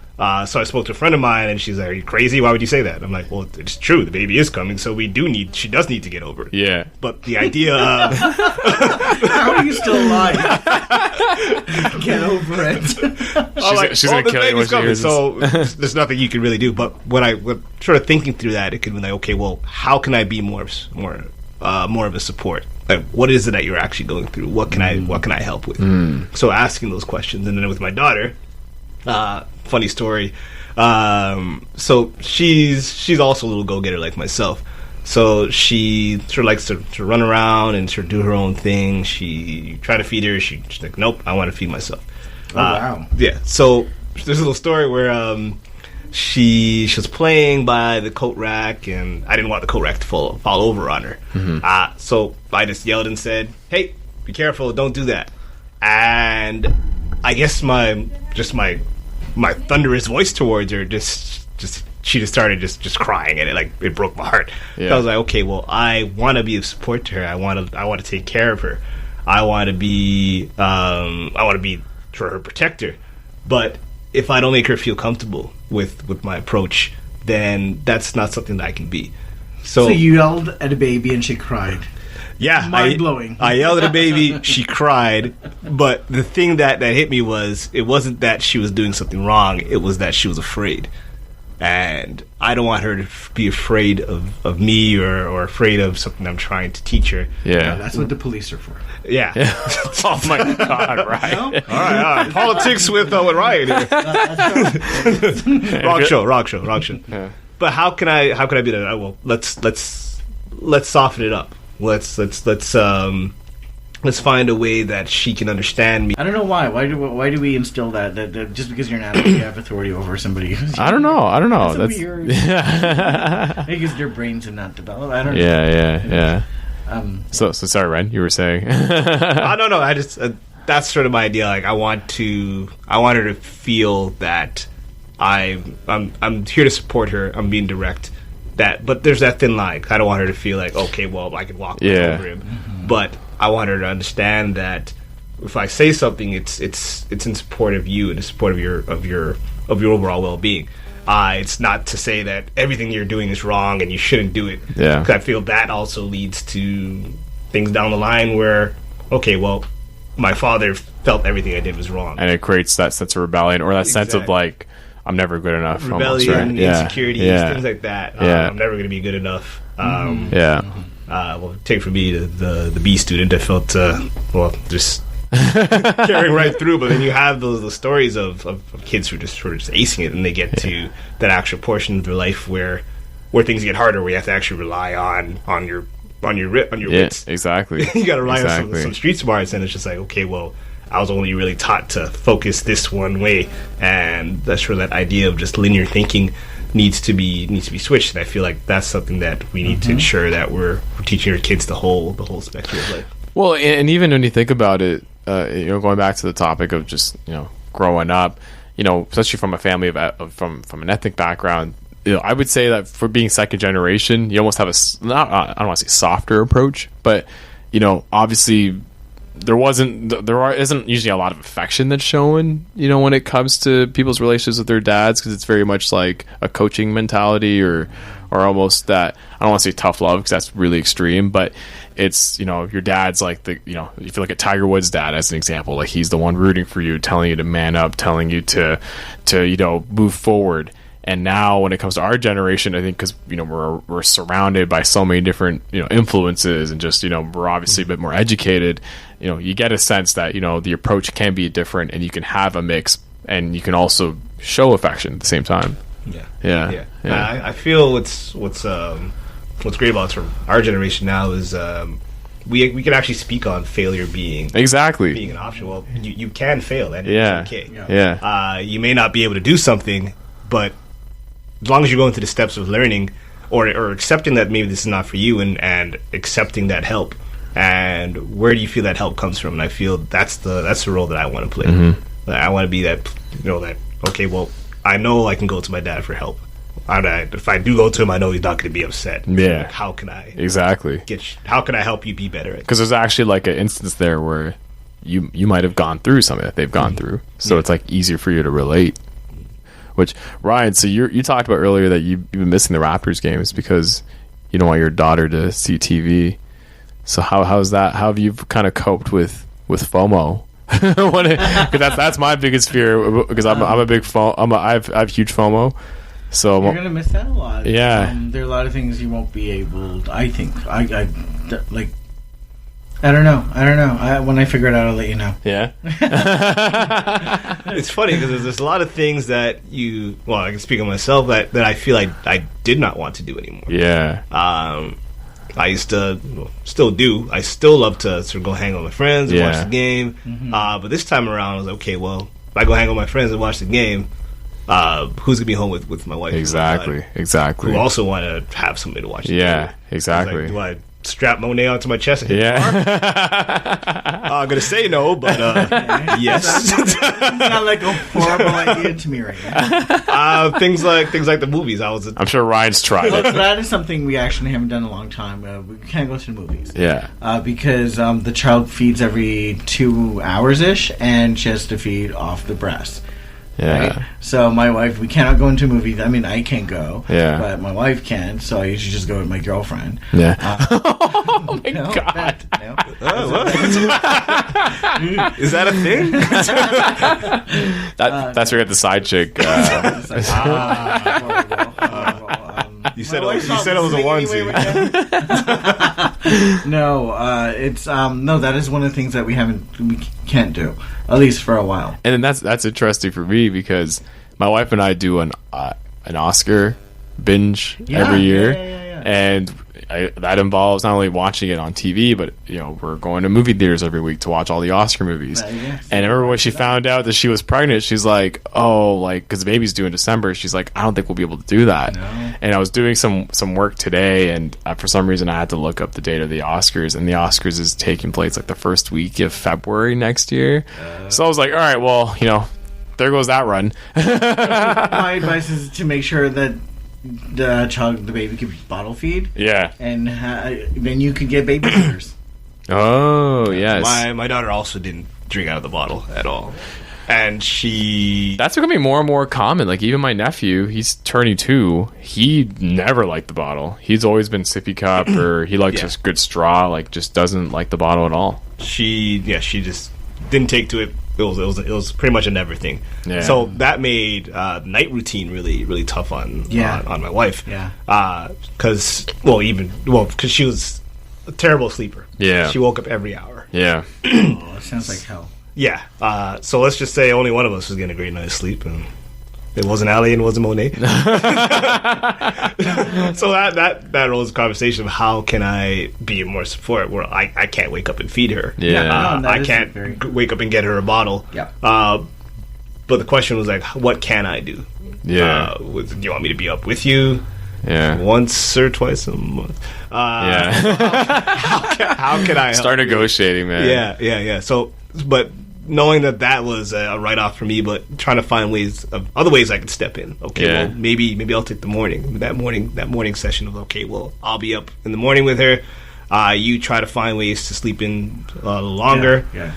So I spoke to a friend of mine, and she's like, "Are you crazy? Why would you say that?" I'm like, "Well, it's true. The baby is coming, so she does need to get over it." Yeah. But the idea of how are you still alive? Get over it. She's gonna kill you when she hears this. So there's nothing you can really do. But when sort of thinking through that, it could be like, okay, well, how can I be more of a support? Like, what is it that you're actually going through? What can I help with? So asking those questions, and then with my daughter. Funny story. So she's also a little go-getter like myself. So she sort of likes to run around and sort of do her own thing. You try to feed her. She's like, nope, I want to feed myself. Oh, wow. Yeah. So there's a little story where she was playing by the coat rack, and I didn't want the coat rack to fall over on her. So I just yelled and said, "Hey, be careful! Don't do that." And I guess my thunderous voice towards her she just started just crying, and it broke my heart. Yeah. I was like, okay, well, I want to be of support to her. I want to take care of her. I want to be for her protector. But if I don't make her feel comfortable with my approach, then that's not something that I can be. So you yelled at a baby and she cried. Yeah, mind-blowing. I yelled at a baby, she cried, but the thing that hit me was, it wasn't that she was doing something wrong, it was that she was afraid. And I don't want her to be afraid of me or afraid of something I'm trying to teach her. Yeah. That's what the police are for. Yeah. Oh my God, right. All right. Politics with Ryan here. Wrong show. Yeah. But how can I be that? Well, let's soften it up. Let's find a way that she can understand me. I don't know why. Why do we instill that just because you're an adult you have authority over somebody? I don't know. That's weird. Because their brains have not developed. I don't know. Yeah. So sorry, Ren, you were saying. I don't know. I just that's sort of my idea. Like I want her to feel that I'm here to support her. I'm being direct. But there's that thin line. I don't want her to feel like, okay, well, I can walk over him. But I want her to understand that if I say something, it's in support of you and in support of your overall well-being. It's not to say that everything you're doing is wrong and you shouldn't do it. Yeah. 'Cause I feel that also leads to things down the line where, okay, well, my father felt everything I did was wrong. And it creates that sense of rebellion or that sense of Exactly. like, I'm never good enough. Rebellion, almost, right? insecurities, things like that. I'm never going to be good enough. Well, take from me the B student, I felt just carrying right through. But then you have those stories of kids who are just sort of just acing it, and they get to that actual portion of their life where things get harder, where you have to actually rely on your wits. Exactly. You got to rely on some street smarts, and it's just like, okay, well, I was only really taught to focus this one way, and that's where that idea of just linear thinking needs to be switched. And I feel like that's something that we need to ensure that we're teaching our kids the whole spectrum of life. Well, and even when you think about it, going back to the topic of just growing up, especially from a family from an ethnic background, I would say that for being second generation, you almost have I don't want to say softer approach, but obviously there isn't usually a lot of affection that's shown, when it comes to people's relationships with their dads, because it's very much like a coaching mentality or almost that, I don't want to say tough love because that's really extreme, but it's, your dad's like if you look at Tiger Woods' dad as an example, like he's the one rooting for you, telling you to man up, telling you to move forward. And now when it comes to our generation, I think because we're surrounded by so many different influences, and just we're obviously a bit more educated, you get a sense that the approach can be different, and you can have a mix, and you can also show affection at the same time. Yeah. I feel what's great about our generation now is we can actually speak on failure being an option. Well, you can fail, and it's okay. You may not be able to do something, but as long as you're going through the steps of learning or accepting that maybe this is not for you, and accepting that help, and where do you feel that help comes from? And I feel that's the role that I want to play. I want to be that, okay, well, I know I can go to my dad for help. If I do go to him, I know he's not going to be upset. Yeah. Like, how can I how can I help you be better at it? Because there's actually like an instance there where you might have gone through something that they've gone through, so it's like easier for you to relate. Which, Ryan, so you talked about earlier that you've been missing the Raptors games because you don't want your daughter to see TV. So how's that? How have you kind of coped with FOMO? Because that's my biggest fear, because I'm a big I have huge FOMO. So you're gonna miss that a lot. Yeah, there are a lot of things you won't be able to, I think. I don't know. When I figure it out, I'll let you know. Yeah. It's funny because there's a lot of things that I can speak on myself that I feel like I did not want to do anymore. Yeah. I used to, still do. I still love to sort of go hang out with my friends and watch the game. But this time around, I was like, okay, well, if I go hang out with my friends and watch the game, who's gonna be home with my wife? Exactly. Who also want to have somebody to watch. Yeah, exactly. Like, do I strap Monet onto my chest? And Yeah. I'm gonna say no, but yes. Not like a horrible idea to me right now. Things like the movies. I'm sure Ryan's tried So it. that is something we actually haven't done in a long time. We can't go to the movies. Yeah. Because the child feeds every 2 hours ish, and she has to feed off the breast. Yeah. Right? So my wife, we cannot go into movies. I mean, I can't go, Yeah. but my wife can. So I usually just go with my girlfriend. Yeah. Oh my God. No. Is that a thing? That's where you got the side chick. You said it was a onesie. No, it's no. That is one of the things that we can't do, at least for a while. And then that's interesting for me because my wife and I do an Oscar binge every year, and that involves not only watching it on TV, but we're going to movie theaters every week to watch all the Oscar movies. Yes. And I remember when she found out that she was pregnant, she's like, "Oh, because the baby's due in December." She's like, "I don't think we'll be able to do that." No. And I was doing some work today, and for some reason I had to look up the date of the Oscars, and the Oscars is taking place like the first week of February next year. So I was like, "All right, well, there goes that run." My advice is to make sure that the baby can bottle feed. Yeah. And then you could get babysitters. Oh, yes. My daughter also didn't drink out of the bottle at all, and that's becoming more and more common. Like even my nephew, he's turning 2. He never liked the bottle. He's always been sippy cup, or he likes a good straw. Like just doesn't like the bottle at all. She just didn't take to it. It was pretty much a never thing. Yeah. So that made night routine really really tough on my wife. Yeah. Because she was a terrible sleeper. Yeah. She woke up every hour. Yeah. Oh, it sounds like hell. Yeah. So let's just say only one of us was getting a great night's sleep, and it wasn't Ali and it wasn't Monet. So that rose a conversation of how can I be more support where I can't wake up and feed her. Yeah. I can't wake up and get her a bottle. Yeah. But the question was like, what can I do? Yeah. Do you want me to be up with you? Yeah. Once or twice a month. Yeah. How can I help? Start negotiating, man. Yeah. So, but knowing that was a write-off for me, but trying to find other ways I could step in. Okay, Yeah. well, maybe I'll take that morning session of, okay, well, I'll be up in the morning with her. You try to find ways to sleep in a little longer. Yeah.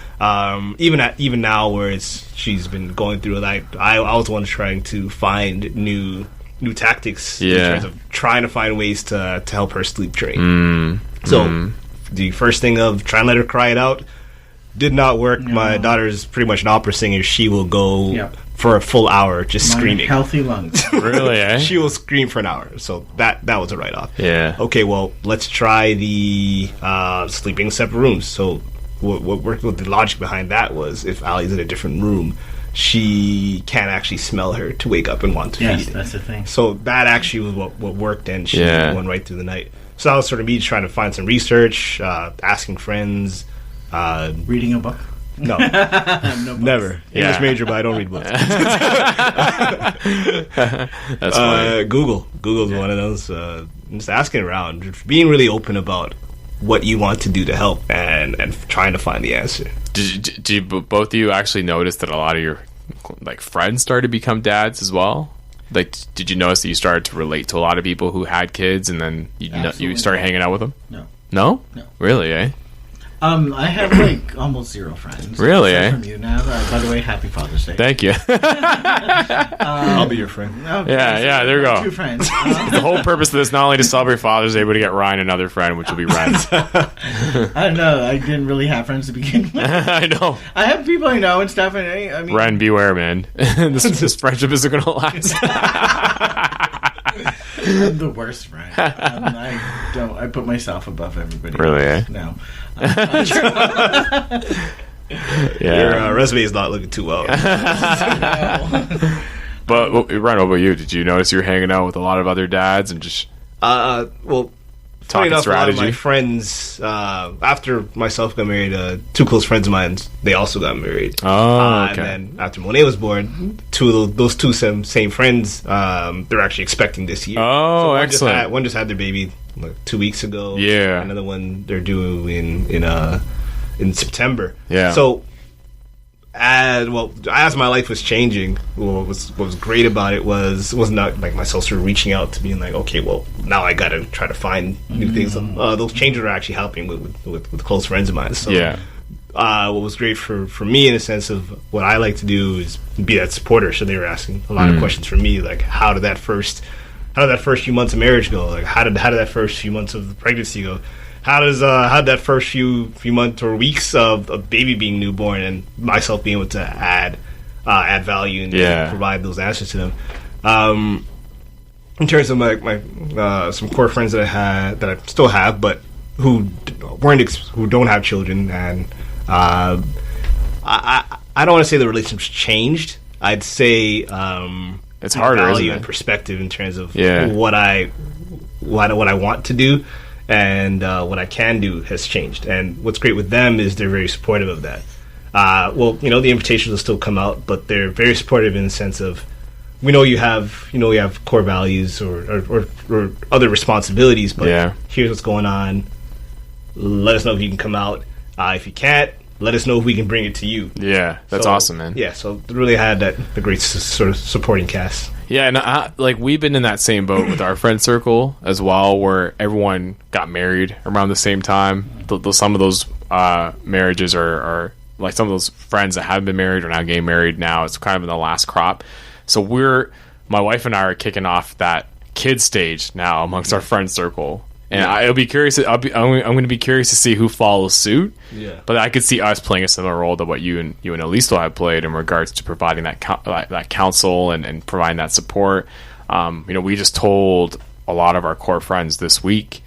Even now, where she's been going through it, I was one trying to find new tactics in terms of trying to find ways to help her sleep train. The first thing of trying to let her cry it out did not work. No. My daughter's pretty much an opera singer. She will go for a full hour just screaming. Healthy lungs. Really, eh? She will scream for an hour. So that was a write-off. Yeah. Okay, well, let's try the sleeping in separate rooms. So what the logic behind that was if Allie's in a different room, she can't actually smell her to wake up and want to feed. Yes, that's the thing. So that actually was what worked, and she went right through the night. So that was sort of me trying to find some research, asking friends. Reading a book? No. No Never. Yeah. English major, but I don't read books. That's funny. Google's one of those. Just asking around, just being really open about what you want to do to help, and trying to find the answer. Did you both of you actually notice that a lot of your friends started to become dads as well? Like, did you notice that you started to relate to a lot of people who had kids, and then you started hanging out with them? No. No? No. Really, eh? I have almost zero friends. Really, Except eh? From you now. By the way, happy Father's Day. Thank you. I'll be your friend. Yeah, there you go. 2 friends. The whole purpose of this, not only to celebrate Father's Day, but to get Ryan another friend, which will be Ren. I don't know. I didn't really have friends to begin with. I know. I have people I know and stuff, and I mean, Ren, beware, man. This friendship isn't going to last. I'm the worst friend. I put myself above everybody. Really, eh? No. Your resume is not looking too well. But Ren, what about you? Did you notice you were hanging out with a lot of other dads and just? Well, funny enough, strategy. a lot of my friends, after myself got married, two close friends of mine, they also got married. Oh, okay. And then after Monet was born, those two same friends, they're actually expecting this year. Oh, so excellent. One just had their baby like 2 weeks ago. Yeah. Another one they're due in September. Yeah. So, as my life was changing, what was great about it was not like myself sort of reaching out to being like, okay, well, now I got to try to find new things. Those changes are actually helping with close friends of mine. So, Yeah. what was great for me in a sense of what I like to do is be that supporter. So they were asking a lot of questions for me, like how did that first few months of marriage go? Like how did that first few months of pregnancy go? How did that first few months or weeks of a baby being newborn, and myself being able to add value and provide those answers to them. In terms of my some core friends that I still have, but who don't have children, and I don't want to say the relationship's changed. I'd say It's harder, value isn't it? and perspective in terms of what I want to do. And what I can do has changed. And what's great with them is they're very supportive of that. The invitations will still come out, but they're very supportive in the sense of, we know you have core values or other responsibilities, but here's what's going on. Let us know if you can come out. If you can't, let us know if we can bring it to you. Yeah, that's awesome, man. Yeah, so really had the great sort of supporting cast. Yeah, and we've been in that same boat with our friend circle as well, where everyone got married around the same time. Some of those marriages are like, some of those friends that have been married are now getting married now. It's kind of in the last crop. So my wife and I are kicking off that kid stage now amongst our friend circle. And I'm going to be curious to see who follows suit. Yeah. But I could see us playing a similar role to what you and Alisto have played in regards to providing that counsel and providing that support. We just told a lot of our core friends this week,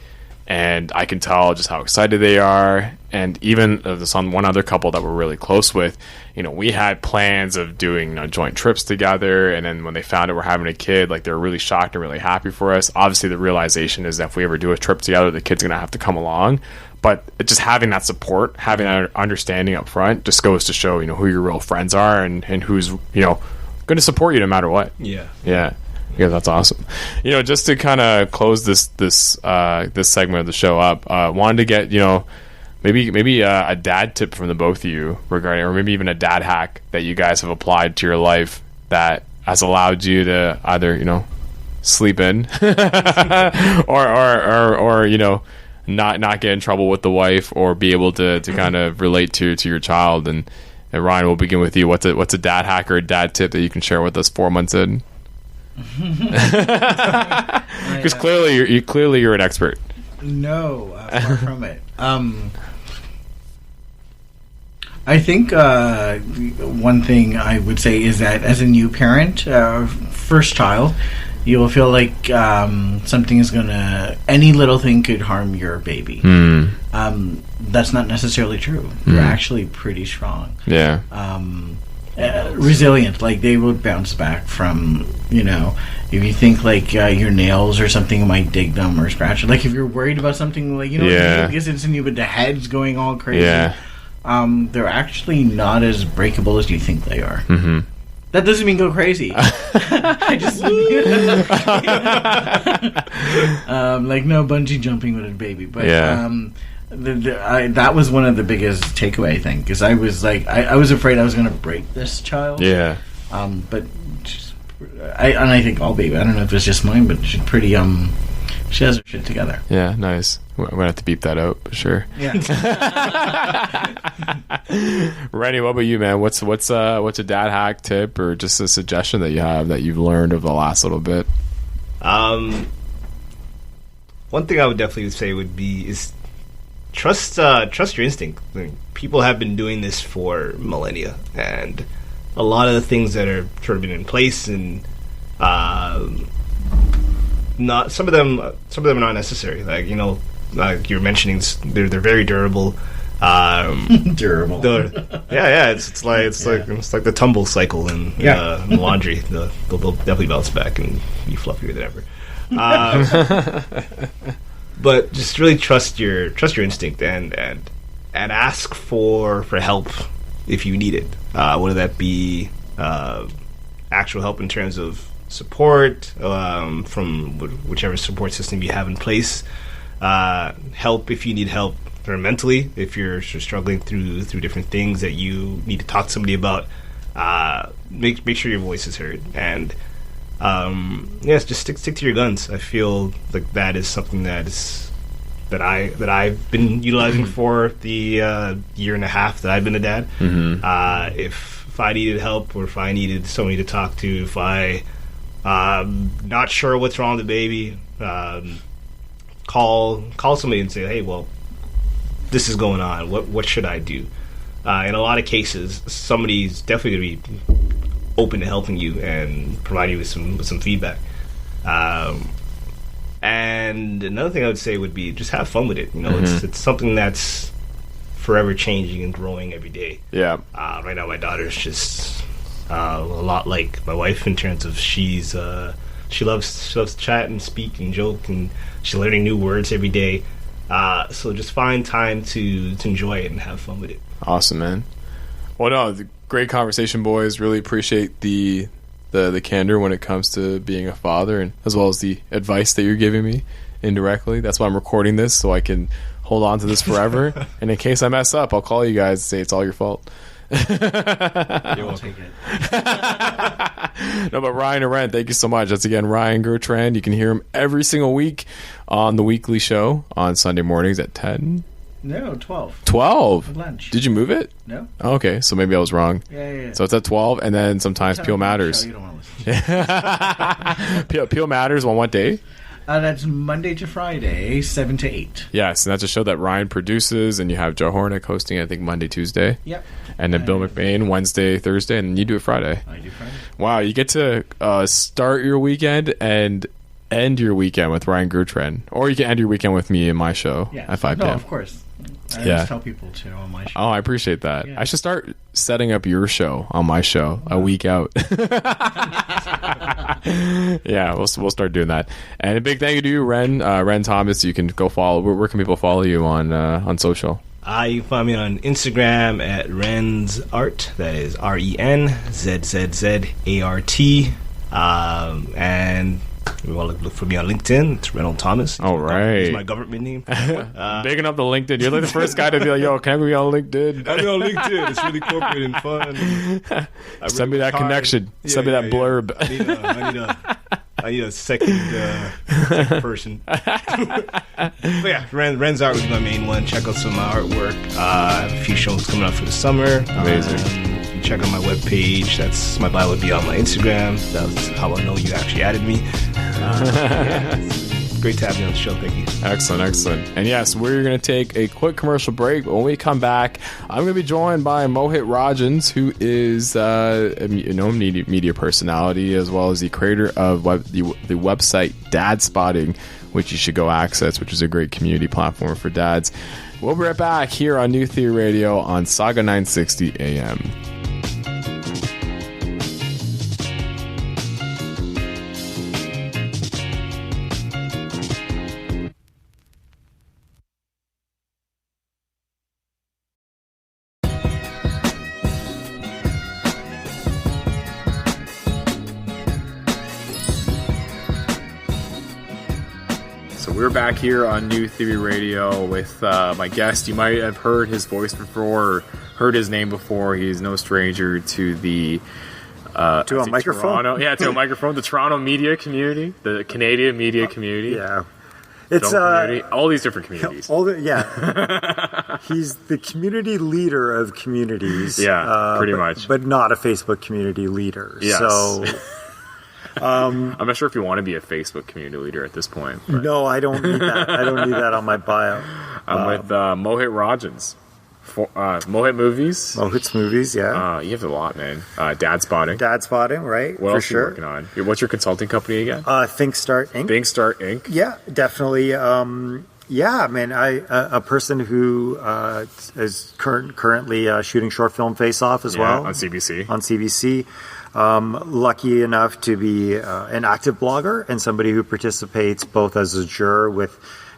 and I can tell just how excited they are. And even there's one other couple that we're really close with. We had plans of doing joint trips together, and then when they found out we're having a kid, like, they're really shocked and really happy for us. Obviously, the realization is that if we ever do a trip together, the kid's gonna have to come along. But just having that support, having that understanding up front, just goes to show who your real friends are and who's going to support you no matter what. Yeah, that's awesome. Just to kind of close this segment of the show up, wanted to get maybe a dad tip from the both of you regarding, or maybe even a dad hack that you guys have applied to your life that has allowed you to either sleep in or not get in trouble with the wife, or be able to kind of relate to your child. And Ryan, we'll begin with you. What's a dad hack or a dad tip that you can share with us 4 months in? Because clearly you're an expert. No, far from it. I think one thing I would say is that as a new parent, first child, you will feel like something is any little thing could harm your baby. That's not necessarily true. They're actually pretty strong. Yeah. Resilient. Like, they would bounce back from, if you think like your nails or something might dig them or scratch it. Like, if you're worried about something, like, because it's in you, but the head's going all crazy. Yeah. They're actually not as breakable as you think they are. Mm-hmm. That doesn't mean go crazy. I just like, no bungee jumping with a baby, but that was one of the biggest takeaway thing, because I was like, I was afraid I was going to break this child. Yeah. But I think all baby, I don't know if it's just mine, but she's pretty she has her shit together. Yeah, nice. I'm gonna have to beep that out for sure. Yeah. Rennie, what about you, man? What's a dad hack tip, or just a suggestion that you have that you've learned over the last little bit? One thing I would definitely say is trust your instinct. I mean, people have been doing this for millennia, and a lot of the things that are sort of been in place, and not some of them are not necessary. Like, like you're mentioning, they're very durable. Durable. It's like the tumble cycle in laundry. They'll definitely bounce back and be fluffier than ever. But just really trust your instinct and ask for help if you need it. Whether that be actual help in terms of support from whichever support system you have in place. Help if you need help or mentally, if you're struggling through different things that you need to talk to somebody about. Make sure your voice is heard, and yes, just stick to your guns. I feel like that is something that I've been utilizing for the year and a half that I've been a dad. If I needed help, or if I needed somebody to talk to, if I not sure what's wrong with the baby, call somebody and say, hey, well, this is going on. What should I do? In a lot of cases, somebody's definitely going to be open to helping you and provide you with some feedback. And another thing I would say would be just have fun with it. It's something that's forever changing and growing every day. Yeah. Right now, my daughter's just a lot like my wife in terms of she loves to chat and speak and joke, and she's learning new words every day. So just find time to enjoy it and have fun with it. Awesome, man. Well, no, great conversation, boys. Really appreciate the candor when it comes to being a father, and as well as the advice that you're giving me indirectly. That's why I'm recording this, so I can hold on to this forever. And in case I mess up, I'll call you guys and say it's all your fault. I'll take it. No, but Ryan and Ren, thank you so much. That's again Ryan Gurcharn. You can hear him every single week on the weekly show on Sunday mornings at 10. No, 12. 12? For lunch. Did you move it? No. Oh, okay, so maybe I was wrong. Yeah. So it's at 12, and then sometimes Peel Matters. You don't want to listen. Peel Matters on what day? That's Monday to Friday, 7 to 8. Yes, and that's a show that Ryan produces, and you have Joe Hornick hosting, I think, Monday, Tuesday. Yep. And then Bill McBain, Wednesday, Thursday, and you do it Friday. I do Friday. Wow, you get to start your weekend and end your weekend with Ryan Gurcharn. Or you can end your weekend with me in my show at 5 p.m. No, of course. I just tell people to on my show. Oh, I appreciate that. Yeah. I should start setting up your show on my show a week out. Yeah, we'll start doing that. And a big thank you to you, Ren Thomas. You can go follow. Where can people follow you on social? You can find me on Instagram at Ren's Art. That is RenZZZArt. And if you want to look for me on LinkedIn, it's Reynold Thomas. All right. It's my government name. Bigging up the LinkedIn. You're like the first guy to be like, yo, can I be on LinkedIn? I'm on LinkedIn. It's really corporate and fun. Send me that connection. Send me that blurb. I need a second person. But yeah, Ren's Art was my main one. Check out some artwork. I have a few shows coming up for the summer. Amazing. Check out my webpage. That's my bio would be on my Instagram. That's how I know you actually added me. It's great to have you on the show. Thank you. Excellent. And yes, we're going to take a quick commercial break. But when we come back, I'm going to be joined by Mohit Rajhans, who is a media personality, as well as the creator of the website Dadspotting, which you should go access, which is a great community platform for dads. We'll be right back here on New Theory Radio on Saga 960 AM. We're back here on New Theory Radio with my guest. You might have heard his voice before, or heard his name before. He's no stranger to the to a microphone. To a microphone. The Toronto media community, the Canadian media community. Yeah, it's community, all these different communities. He's the community leader of communities. Yeah, pretty much, but not a Facebook community leader. Yes. So. I'm not sure if you want to be a Facebook community leader at this point. But. No, I don't need that. I don't need that on my bio. I'm with Mohit Rajhans. Mohit Movies. Mohit's Movies, yeah. You have a lot, man. Dadspotting. Dadspotting, right? What for else sure. Are you working on? What's your consulting company again? ThinkStart Inc. ThinkStart Inc. Yeah, definitely. Yeah, man. A person who is currently shooting short film Face Off as well on CBC. On CBC. Lucky enough to be an active blogger and somebody who participates both as a juror with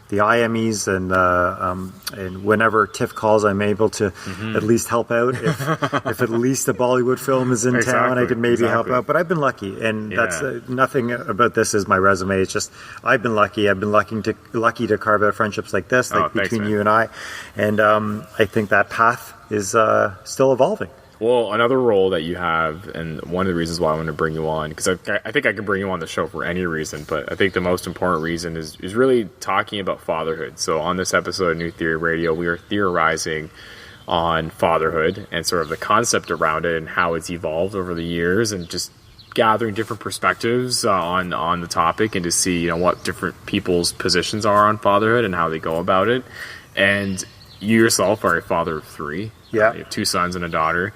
IMEs, and whenever Tiff calls, I'm able to at least help out. If at least a Bollywood film is in town, I could maybe help out. But I've been lucky, and that's nothing about this is my resume. It's just I've been lucky. I've been lucky to carve out friendships like this, between you and I, and I think that path is still evolving. Well, another role that you have, and one of the reasons why I want to bring you on, because I think I can bring you on the show for any reason, but I think the most important reason is really talking about fatherhood. So on this episode of New Theory Radio, we are theorizing on fatherhood and sort of the concept around it and how it's evolved over the years, and just gathering different perspectives on the topic, and to see what different people's positions are on fatherhood and how they go about it. And you yourself are a father of 3. Yeah. You have 2 sons and a daughter.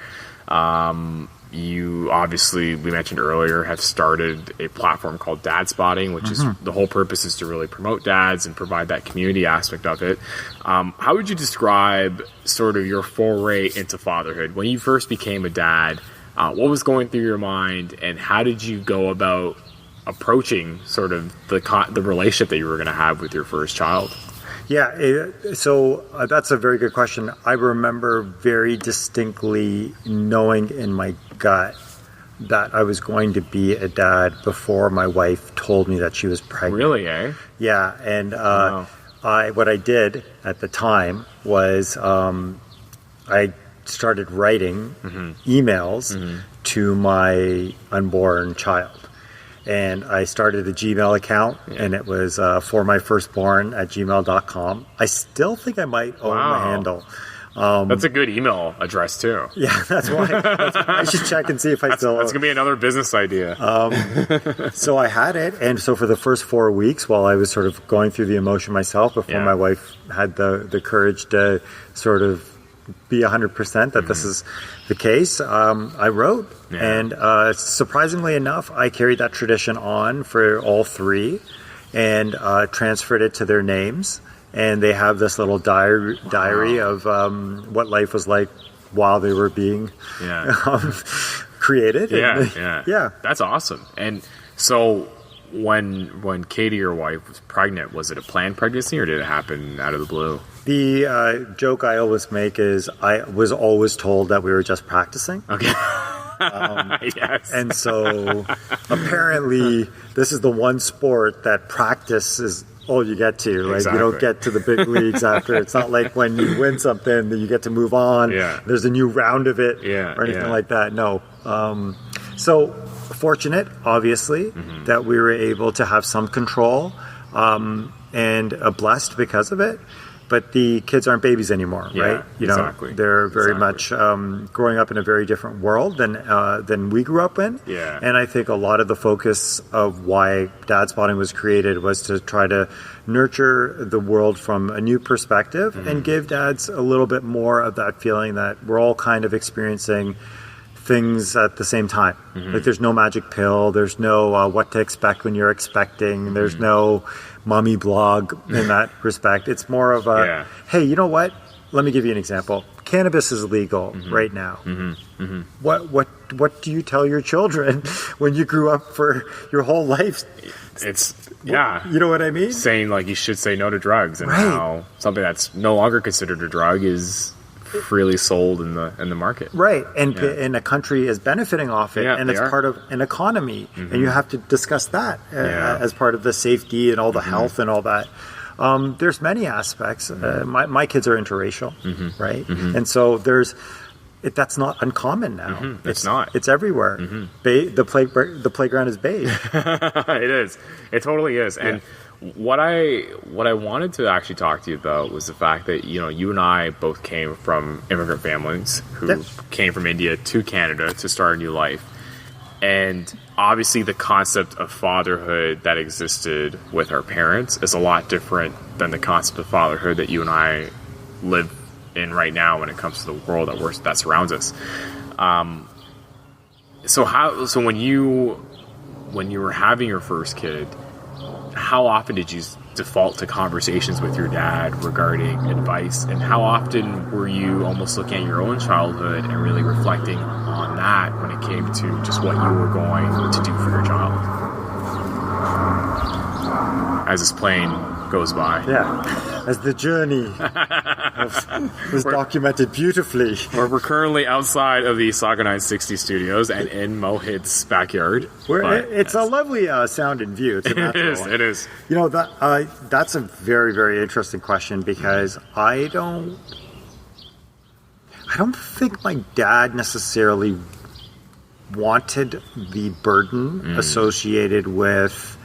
You obviously, we mentioned earlier, have started a platform called Dadspotting, which is the whole purpose is to really promote dads and provide that community aspect of it. How would you describe sort of your foray into fatherhood? When you first became a dad, what was going through your mind, and how did you go about approaching sort of the relationship that you were going to have with your first child? Yeah, so that's a very good question. I remember very distinctly knowing in my gut that I was going to be a dad before my wife told me that she was pregnant. Really, eh? Yeah, and what I did at the time was I started writing emails to my unborn child. And I started a Gmail account, and it was for my firstborn at gmail.com. I still think I might own the handle. That's a good email address, too. Yeah, that's why. I should check and see if I still... That's going to be another business idea. So I had it, and so for the first 4 weeks, while I was sort of going through the emotion myself, before my wife had the courage to sort of be 100% that this is the case, I wrote. And surprisingly enough, I carried that tradition on for all 3 and transferred it to their names. And they have this little diary of what life was like while they were being created. Yeah. That's awesome. And so when Katie, your wife, was pregnant, was it a planned pregnancy, or did it happen out of the blue? The joke I always make is I was always told that we were just practicing. Okay. Yes. And so apparently this is the one sport that practice is all you get to. Like you don't get to the big leagues after. It's not like when you win something that you get to move on. Yeah. There's a new round of it or anything like that. No. So fortunate, obviously, that we were able to have some control and blessed because of it. But the kids aren't babies anymore, right? You know, they're very much growing up in a very different world than we grew up in. Yeah. And I think a lot of the focus of why Dadspotting was created was to try to nurture the world from a new perspective and give dads a little bit more of that feeling that we're all kind of experiencing things at the same time. Like there's no magic pill, there's no what to expect when you're expecting, there's no mommy blog in that respect. It's more of a hey, you know what, let me give you an example. Cannabis is legal right now. What do you tell your children when you grew up for your whole life? It's you know what I mean, saying like you should say no to drugs, and how something that's no longer considered a drug is freely sold in the market, right? And and a country is benefiting off it, and it's part of an economy, and you have to discuss that as part of the safety and all the health and all that. There's many aspects. My kids are interracial, right? And so that's not uncommon now. It's not. It's everywhere. The playground is beige. It is. It totally is. And what I wanted to actually talk to you about was the fact that you and I both came from immigrant families who came from India to Canada to start a new life, and obviously the concept of fatherhood that existed with our parents is a lot different than the concept of fatherhood that you and I live in right now when it comes to the world that surrounds us. So when you were having your first kid, how often did you default to conversations with your dad regarding advice, and how often were you almost looking at your own childhood and really reflecting on that when it came to just what you were going to do for your child as it's playing goes by. Yeah, as the journey was documented beautifully. We're currently outside of the Saga 960 studios and in Mohit's backyard. It's a lovely sound and view. It's a natural one. It is. You know, that's a very, very interesting question, because I don't think my dad necessarily wanted the burden associated with.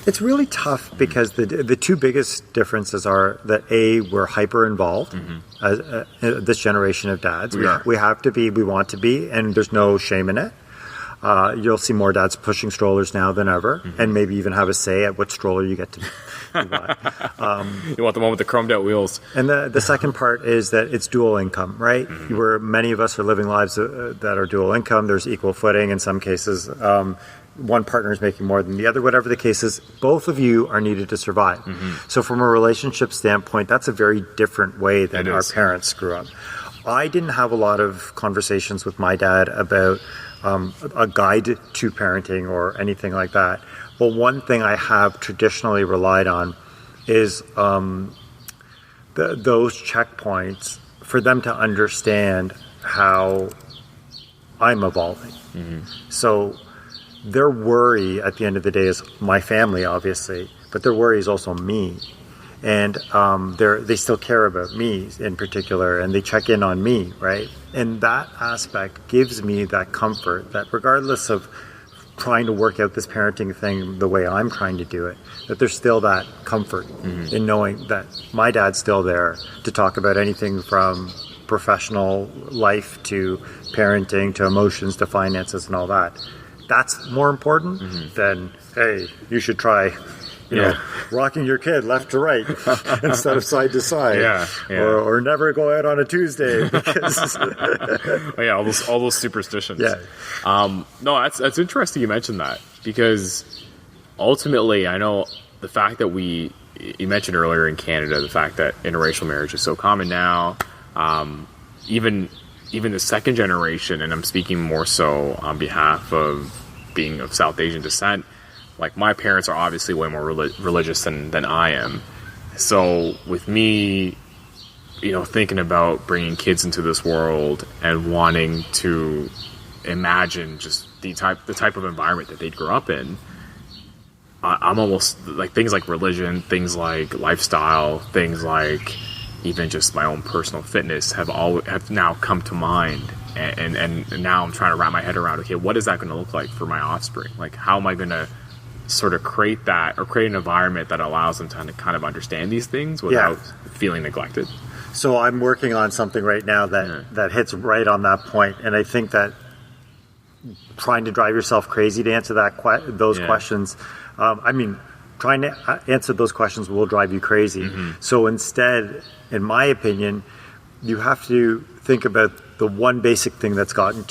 It's really tough because the two biggest differences are that we're hyper involved as this generation of dads. We have to be, we want to be, and there's no shame in it. You'll see more dads pushing strollers now than ever, and maybe even have a say at what stroller you get to buy. You want the one with the chromed out wheels. And the second part is that it's dual income, right? Where many of us are living lives that are dual income. There's equal footing in some cases. One partner is making more than the other, whatever the case is. Both of you are needed to survive. So from a relationship standpoint, that's a very different way than our parents grew up. I didn't have a lot of conversations with my dad about a guide to parenting or anything like that. But one thing I have traditionally relied on is those checkpoints for them to understand how I'm evolving. So their worry at the end of the day is my family, obviously, but their worry is also me. And they still care about me in particular, and they check in on me, right? And that aspect gives me that comfort that regardless of trying to work out this parenting thing the way I'm trying to do it, that there's still that comfort in knowing that my dad's still there to talk about anything from professional life to parenting to emotions to finances and all that. That's more important than, hey, you should try, you know, rocking your kid left to right instead of side to side, or never go out on a Tuesday because all those superstitions. Yeah. No, that's interesting you mentioned that, because ultimately I know the fact that you mentioned earlier in Canada, the fact that interracial marriage is so common now, even the second generation, and I'm speaking more so on behalf of being of South Asian descent, like my parents are obviously way more religious than I am. So with me, you know, thinking about bringing kids into this world and wanting to imagine just the type of environment that they'd grow up in, I'm almost like things like religion, things like lifestyle, things like even just my own personal fitness have now come to mind, and now I'm trying to wrap my head around, okay, what is that going to look like for my offspring? Like, how am I going to sort of create an environment that allows them to kind of understand these things without feeling neglected? So I'm working on something right now that hits right on that point, and I think that trying to drive yourself crazy to answer those questions, trying to answer those questions will drive you crazy. So instead, in my opinion, you have to think about the one basic thing that's gotten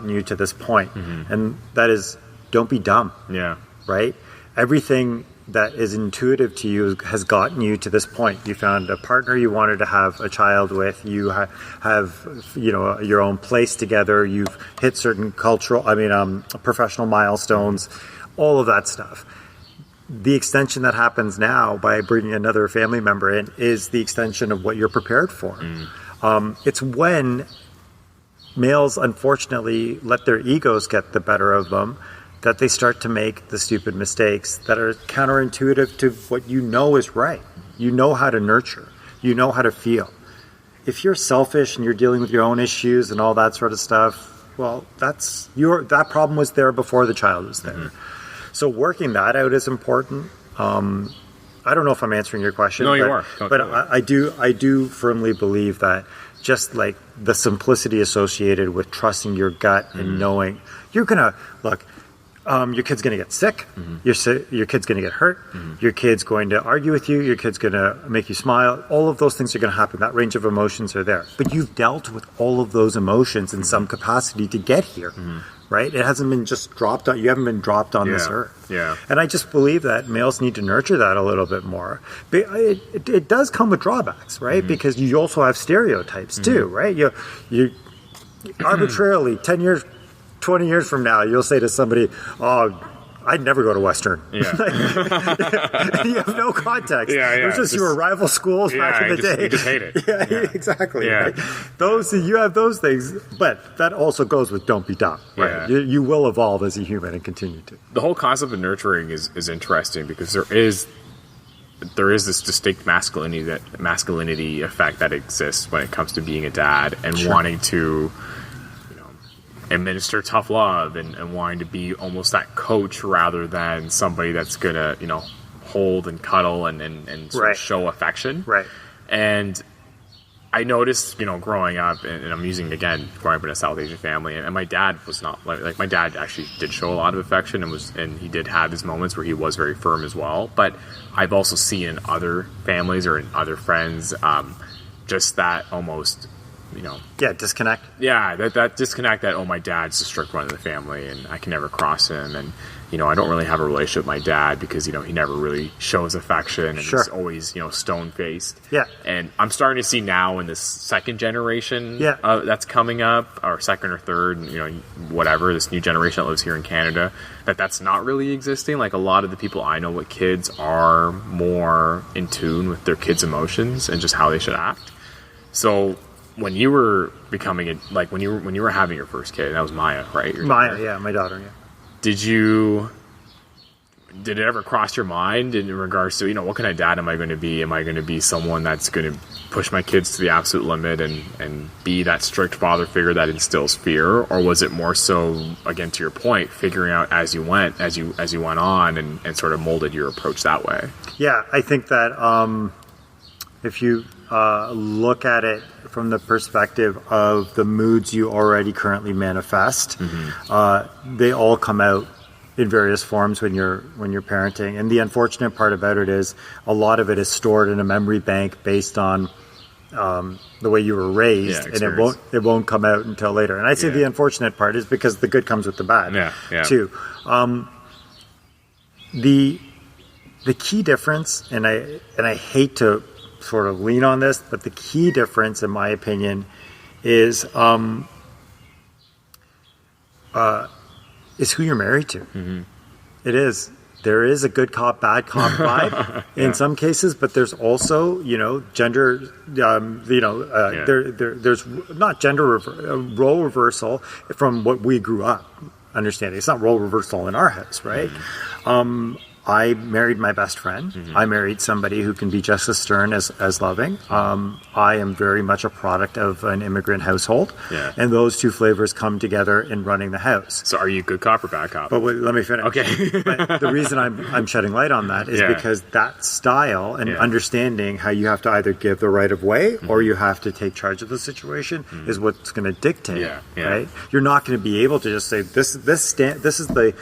you to this point, and that is, don't be dumb. Yeah. Right? Everything that is intuitive to you has gotten you to this point. You found a partner you wanted to have a child with. You have your own place together. You've hit certain professional milestones, all of that stuff. The extension that happens now by bringing another family member in is the extension of what you're prepared for. It's when males, unfortunately, let their egos get the better of them that they start to make the stupid mistakes that are counterintuitive to what you know is right. You know how to nurture. You know how to feel. If you're selfish and you're dealing with your own issues and all that sort of stuff, well, that problem was there before the child was there. So working that out is important. I don't know if I'm answering your question. No, you are. But I do firmly believe that just like the simplicity associated with trusting your gut and knowing you're going to, look, your kid's going to get sick. Your kid's going to get hurt. Your kid's going to argue with you. Your kid's going to make you smile. All of those things are going to happen. That range of emotions are there. But you've dealt with all of those emotions in some capacity to get here, right? It hasn't been just dropped on. You haven't been dropped on this earth. Yeah. And I just believe that males need to nurture that a little bit more. But it does come with drawbacks, right? Because you also have stereotypes too, right? You arbitrarily 10 years. 20 years from now, you'll say to somebody, "Oh, I'd never go to Western. Yeah. You have no context. Yeah, yeah. It was just you were rival schools back in the day. You just hate it. Yeah, exactly. Yeah. Right? You have those things, but that also goes with don't be dumb. Right? Yeah. You will evolve as a human and continue to. The whole concept of nurturing is interesting because there is this distinct masculinity effect that exists when it comes to being a dad and wanting to, administer tough love and wanting to be almost that coach rather than somebody that's gonna, hold and cuddle and sort of show affection. Right. And I noticed, growing up, and I'm growing up in a South Asian family, and my dad was not like my dad actually did show a lot of affection and he did have his moments where he was very firm as well. But I've also seen in other families or in other friends, just that almost, disconnect. Yeah, that disconnect that, my dad's the strict one of the family and I can never cross him, and I don't really have a relationship with my dad because he never really shows affection and he's always stone faced. Yeah. And I'm starting to see now in this second generation that's coming up, or second or third, whatever, this new generation that lives here in Canada, that's not really existing. Like a lot of the people I know with kids are more in tune with their kids' emotions and just how they should act. So when you were becoming when you were having your first kid, that was Maya, right? My daughter, yeah. Did it ever cross your mind in regards to, what kind of dad am I going to be? Am I going to be someone that's going to push my kids to the absolute limit and be that strict father figure that instills fear? Or was it more so, again, to your point, figuring out as you went on and sort of molded your approach that way? Yeah, I think that if you look at it from the perspective of the moods you already currently manifest, they all come out in various forms when you're parenting. And the unfortunate part about it is a lot of it is stored in a memory bank based on the way you were raised, and it won't come out until later. And I say the unfortunate part is because the good comes with the bad too. The key difference, and I hate to sort of lean on this, but the key difference, in my opinion, is who you're married to. Mm-hmm. It is. There is a good cop, bad cop vibe in some cases, but there's also, gender, there's not role reversal from what we grew up understanding. It's not role reversal in our house, right? Mm-hmm. I married my best friend. Mm-hmm. I married somebody who can be just as stern as loving. I am very much a product of an immigrant household. Yeah. And those two flavors come together in running the house. So are you good cop or bad cop? But wait, let me finish. Okay. But the reason I'm shedding light on that is because that style and understanding how you have to either give the right of way or you have to take charge of the situation is what's going to dictate. Right? You're not going to be able to just say this is the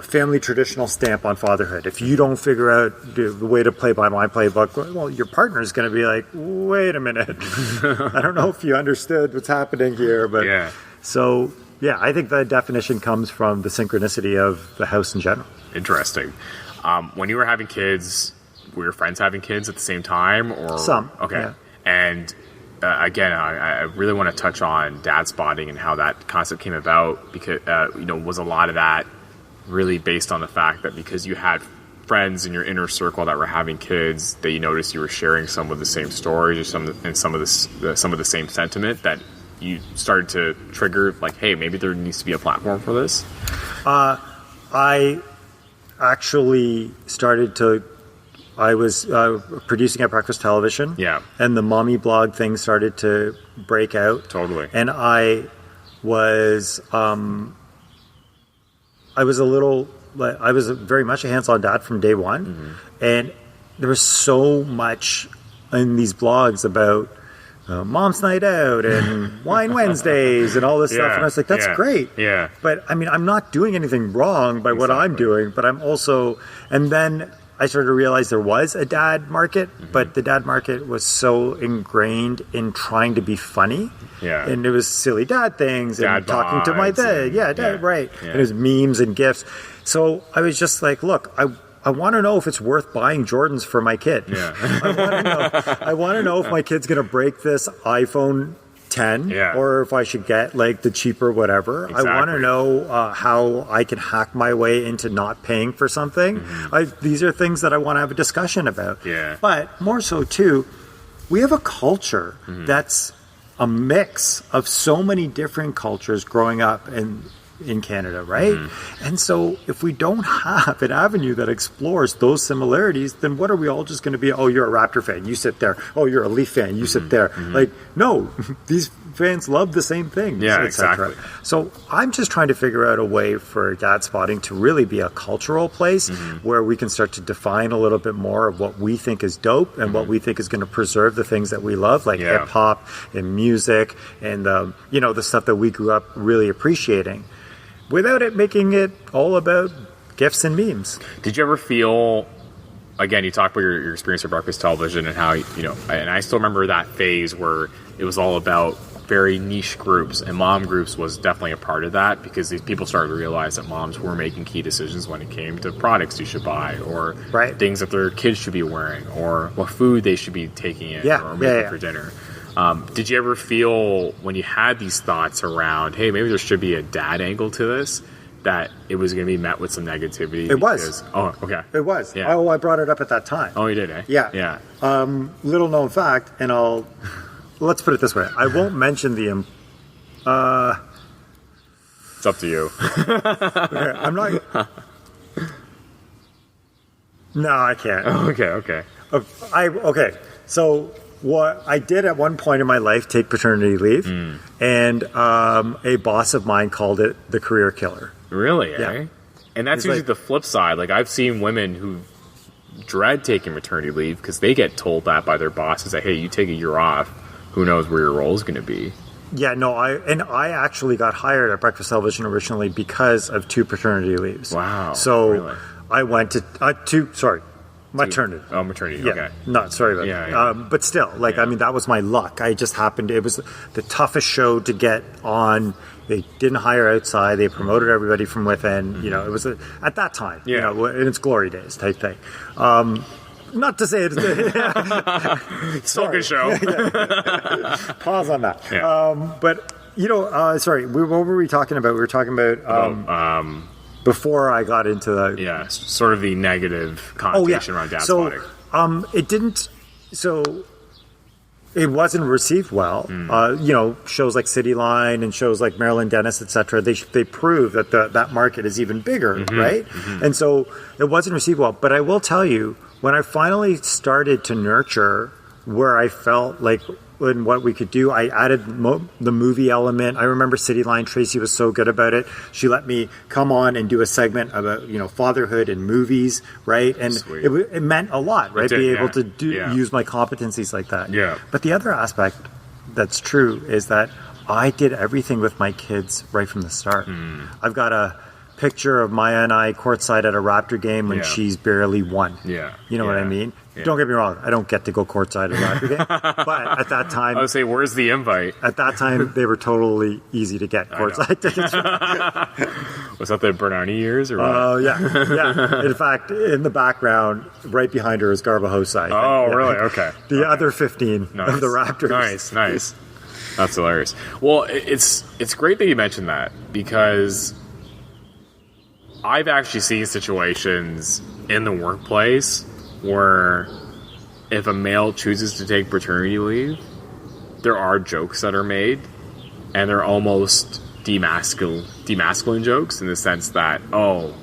family traditional stamp on fatherhood. If you don't figure out the way to play by my playbook, well, your partner is going to be like, wait a minute. I don't know if you understood what's happening here. But So, I think the definition comes from the synchronicity of the house in general. Interesting. When you were having kids, were your friends having kids at the same time? Or some. Okay. Yeah. And again, I really want to touch on Dadspotting and how that concept came about because, was a lot of that really based on the fact that because you had friends in your inner circle that were having kids, that you noticed you were sharing some of the same stories or some of the same sentiment, that you started to trigger like, hey, maybe there needs to be a platform for this? I actually I was producing at Breakfast Television. Yeah. And the mommy blog thing started to break out. Totally. And I was very much a hands-on dad from day one, and there was so much in these blogs about mom's night out and wine Wednesdays and all this stuff, and I was like, that's great. Yeah. But I mean, I'm not doing anything wrong by what I'm doing, but I'm also, and then I started to realize there was a dad market, but the dad market was so ingrained in trying to be funny. Yeah. And it was silly dad things dad and talking to my dad. Right. Yeah. And it was memes and GIFs. So I was just like, look, I want to know if it's worth buying Jordans for my kid. Yeah. I want to know if my kid's going to break this iPhone 10 Yeah. or if I should get like the cheaper whatever. Exactly. I want to know how I can hack my way into not paying for something. These are things that I want to have a discussion about. Yeah. But more so too, we have a culture that's a mix of so many different cultures growing up in Canada, right? And so if we don't have an avenue that explores those similarities, then what are we all just going to be? Oh, you're a Raptor fan, you sit there. Oh, you're a Leaf fan, you sit there. Like, no, these fans love the same things. Yeah, et cetera. exactly. So I'm just trying to figure out a way for Dadspotting to really be a cultural place where we can start to define a little bit more of what we think is dope and what we think is going to preserve the things that we love, like Yeah. hip hop and music and the stuff that we grew up really appreciating, without it making it all about gifs and memes. Did you ever feel, again, you talked about your experience with breakfast television and how, and I still remember that phase where it was all about very niche groups, and mom groups was definitely a part of that, because these people started to realize that moms were making key decisions when it came to products you should buy, or Right. things that their kids should be wearing, or what food they should be taking in or making for dinner. Did you ever feel, when you had these thoughts around, hey, maybe there should be a dad angle to this, that it was going to be met with some negativity? It was. Oh, okay. It was. Yeah. Oh, I brought it up at that time. Oh, you did, eh? Yeah. Yeah. Little known fact, and let's put it this way. I won't mention the It's up to you. I'm not. No, I can't. Okay. Okay. So what I did at one point in my life, take paternity leave, and a boss of mine called it the career killer. Really, eh? Yeah. And that's He's usually like- the flip side. Like, I've seen women who dread taking maternity leave because they get told that by their bosses that, hey, you take a year off, who knows where your role is going to be. Yeah, no, I actually got hired at Breakfast Television originally because of 2 paternity leaves. Wow, So really? I went to maternity. Oh, maternity, Yeah, okay. not sorry about Yeah, that. yeah. But still, like, Yeah. I mean, that was my luck. I just happened. It was the toughest show to get on. They didn't hire outside. They promoted everybody from within. You know, it was at that time. Yeah. You know, in its glory days type thing. Not to say it's Still a good show. pause on that. Yeah. But sorry, what were we talking about? We were talking about before I got into the Yeah, sort of the negative connotation around Dadspotting. So it didn't. So it wasn't received well. Shows like City Line and shows like Marilyn Dennis, etc. They prove that that market is even bigger, right? And so it wasn't received well. But I will tell you, when I finally started to nurture where I felt like in what we could do, I added the movie element. I remember City Line, Tracy was so good about it. She let me come on and do a segment about fatherhood and movies, right? And Sweet. it meant a lot, right? did, Be yeah. able to Yeah. use my competencies like that. Yeah. But the other aspect that's true is that I did everything with my kids right from the start. I've got a picture of Maya and I courtside at a Raptor game when Yeah. she's barely 1. Yeah. You know what I Yeah. mean? Yeah. Don't get me wrong. I don't get to go courtside at a Raptor game. But at that time, I would say, where's the invite? at that time, they were totally easy to get courtside tickets. Was that the Bernardi years or what? Oh, yeah. In fact, in the background, right behind her is Garbajosa. Oh, really? Okay. The other 15 of the Raptors. Nice. That's hilarious. Well, it's great that you mentioned that, because I've actually seen situations in the workplace where if a male chooses to take paternity leave, there are jokes that are made, and they're almost demasculine jokes, in the sense that, oh,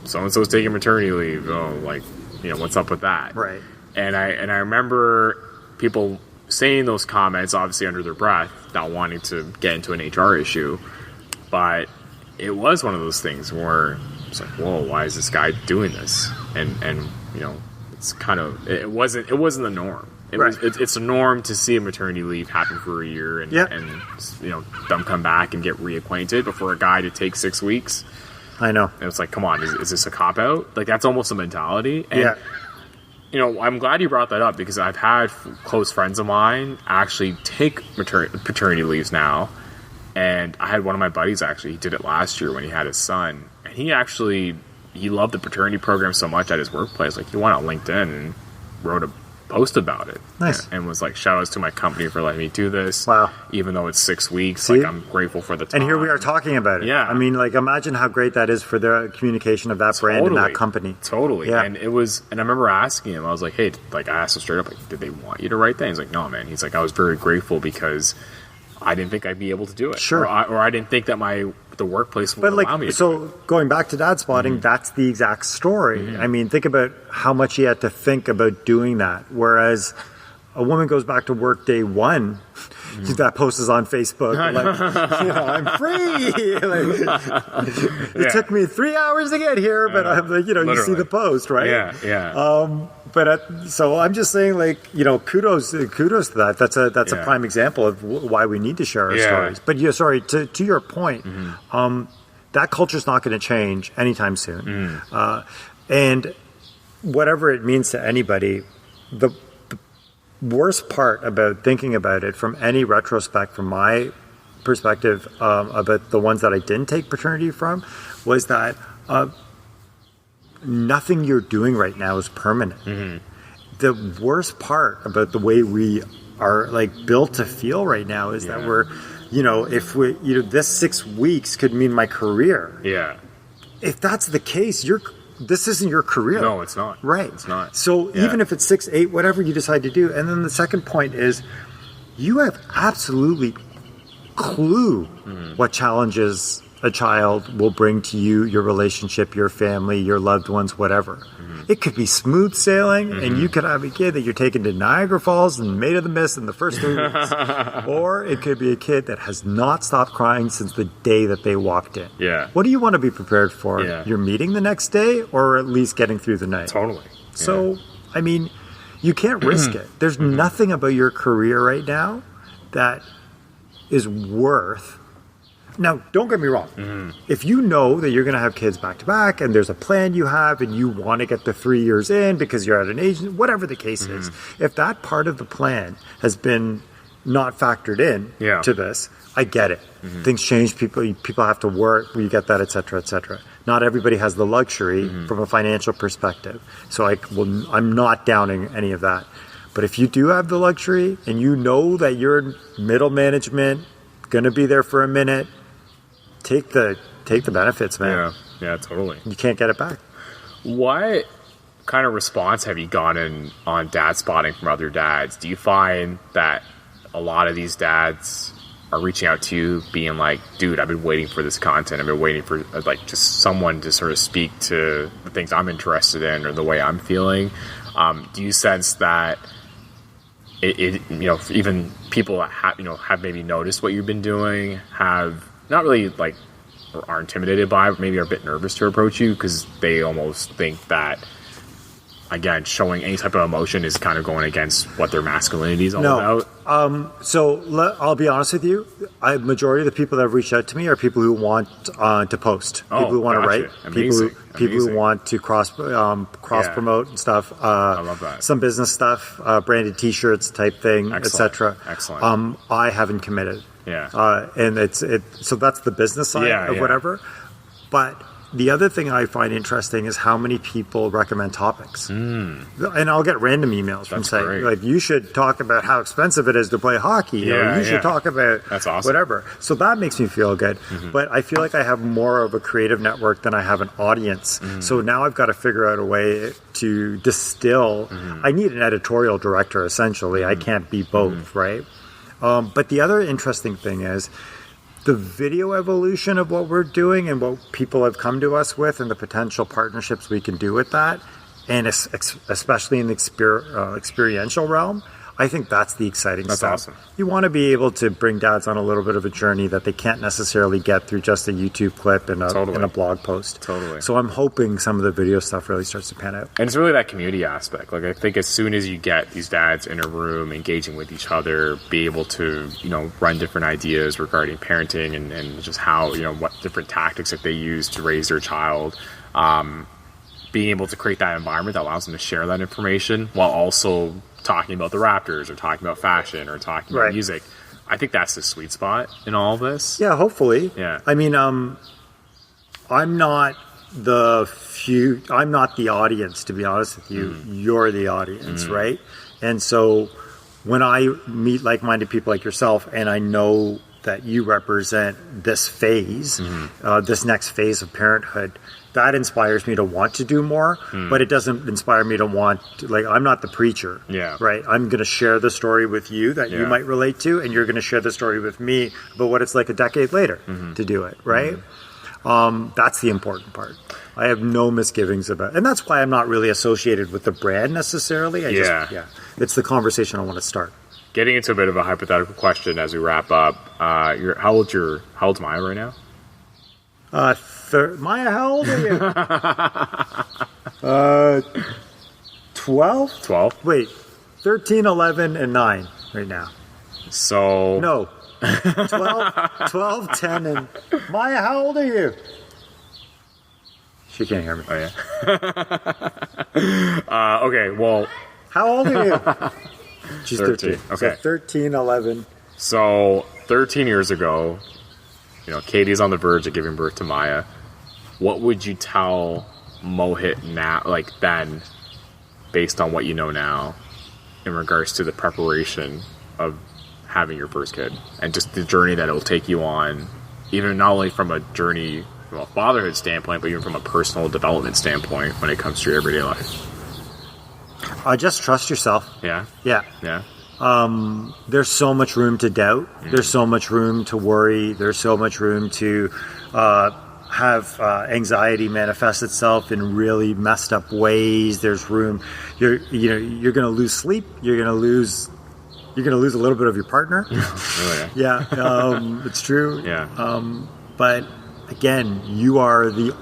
so-and-so's taking maternity leave. Oh, like, what's up with that? Right. And I remember people saying those comments, obviously under their breath, not wanting to get into an HR issue, but it was one of those things where it's like, whoa, why is this guy doing this? And it's kind of, it wasn't the norm. It's a norm to see a maternity leave happen for a year and them come back and get reacquainted, but for a guy to take 6 weeks, I know. and it's like, come on, is this a cop out? Like, that's almost a mentality. And I'm glad you brought that up, because I've had close friends of mine actually take paternity leaves now. And I had one of my buddies, actually, he did it last year when he had his son. And he loved the paternity program so much at his workplace. Like, he went on LinkedIn and wrote a post about it. Nice. And was like, shout outs to my company for letting me do this. Wow. Even though it's 6 weeks, See? like I'm grateful for the time. And here we are talking about it. Yeah. I mean, like, imagine how great that is for the communication of that brand and that company. Totally. Yeah. And I remember asking him, I was like, hey, like, I asked him straight up, like, did they want you to write that? He's like, no, man. He's like, I was very grateful because I didn't think I'd be able to do it. Sure. Or I didn't think that the workplace would allow me to do so it. going back to Dadspotting, that's the exact story. I mean, think about how much he had to think about doing that. Whereas a woman goes back to work day one, that post is on Facebook, like, you know, I'm free. Like, it took me 3 hours to get here, but I'm like, you know, you see the post, right? Yeah. So I'm just saying, like, you know, kudos to that. That's a prime example of why we need to share our stories. But to your point, that culture's not going to change anytime soon. And whatever it means to anybody, the worst part about thinking about it from any retrospect, from my perspective, about the ones that I didn't take paternity from, was that nothing you're doing right now is permanent. The worst part about the way we are, like, built to feel right now is that we're, you know, this 6 weeks could mean my career. Yeah. If that's the case, this isn't your career. No, it's not. Right. It's not. So even if it's 6, 8, whatever you decide to do. And then the second point is, you have absolutely clue what challenges a child will bring to you, your relationship, your family, your loved ones, whatever. It could be smooth sailing, and you could have a kid that you're taking to Niagara Falls and Maid of the Mist in the first 3 weeks. Or it could be a kid that has not stopped crying since the day that they walked in. Yeah. What do you want to be prepared for? Yeah. Your meeting the next day, or at least getting through the night? Totally. So, I mean, you can't risk it. There's nothing about your career right now that is worth. Now, don't get me wrong. If you know that you're going to have kids back to back and there's a plan you have and you want to get the 3 years in because you're at an age, whatever the case is, if that part of the plan has been not factored in to this, I get it. Things change. People have to work. You get that, et cetera, et cetera. Not everybody has the luxury from a financial perspective. So I'm not downing any of that. But if you do have the luxury and you know that you're middle management, going to be there for a minute, take the benefits, man. Yeah, totally. You can't get it back. What kind of response have you gotten on dad spotting from other dads? Do you find that a lot of these dads are reaching out to you being like, dude, I've been waiting for this content. I've been waiting for like just someone to sort of speak to the things I'm interested in or the way I'm feeling. Do you sense that it you know, even people that have maybe noticed what you've been doing have not really like are intimidated by, but maybe are a bit nervous to approach you because they almost think that, again, showing any type of emotion is kind of going against what their masculinity is all about? I'll be honest with you. Majority of the people that have reached out to me are people who want to post, people who want to write, Amazing. people who want to cross promote and stuff. I love that. Some business stuff, branded T-shirts type thing, etc. Excellent. I haven't committed. Yeah. And so that's the business side of whatever. But the other thing I find interesting is how many people recommend topics. And I'll get random emails from saying, like, you should talk about how expensive it is to play hockey, or you should talk about whatever. So that makes me feel good. But I feel like I have more of a creative network than I have an audience. So now I've got to figure out a way to distill. I need an editorial director, essentially. I can't be both, right? But the other interesting thing is the video evolution of what we're doing and what people have come to us with and the potential partnerships we can do with that, and especially in the experiential realm, I think that's the exciting stuff. That's awesome. You want to be able to bring dads on a little bit of a journey that they can't necessarily get through just a YouTube clip and a blog post. Totally. So I'm hoping some of the video stuff really starts to pan out. And it's really that community aspect. Like, I think as soon as you get these dads in a room engaging with each other, be able to, run different ideas regarding parenting and just how, what different tactics that they use to raise their child, being able to create that environment that allows them to share that information while also talking about the Raptors or talking about fashion or talking about music. I think that's the sweet spot in all of this. Yeah, hopefully. Yeah. I mean, I'm not I'm not the audience, to be honest with you. You're the audience, right? And so when I meet like-minded people like yourself, and I know that you represent this phase, this next phase of parenthood, that inspires me to want to do more, but it doesn't inspire me to want to, like, I'm not the preacher, right? I'm going to share the story with you that you might relate to, and you're going to share the story with me about what it's like a decade later to do it, right? That's the important part. I have no misgivings about it. And that's why I'm not really associated with the brand necessarily. It's the conversation I want to start. Getting into a bit of a hypothetical question as we wrap up. How old's Maya right now? Maya, how old are you? 12? 12? Wait, 13, 11, and 9 right now. So... No. 12, 10, and... Maya, how old are you? She can't hear me. Oh, yeah. Okay, well... How old are you? She's 13. Okay. So 13, 11. So, 13 years ago, Katie's on the verge of giving birth to Maya. What would you tell Mohit now, like then, based on what you know now, in regards to the preparation of having your first kid, and just the journey that it'll take you on, even not only from a journey from a fatherhood standpoint, but even from a personal development standpoint when it comes to your everyday life? Just trust yourself. Yeah? Yeah. Yeah. There's so much room to doubt. There's so much room to worry. There's so much room to have anxiety manifest itself in really messed up ways. There's room. You're going to lose sleep. You're going to lose a little bit of your partner. Oh, yeah. It's true. Yeah. But again, you are the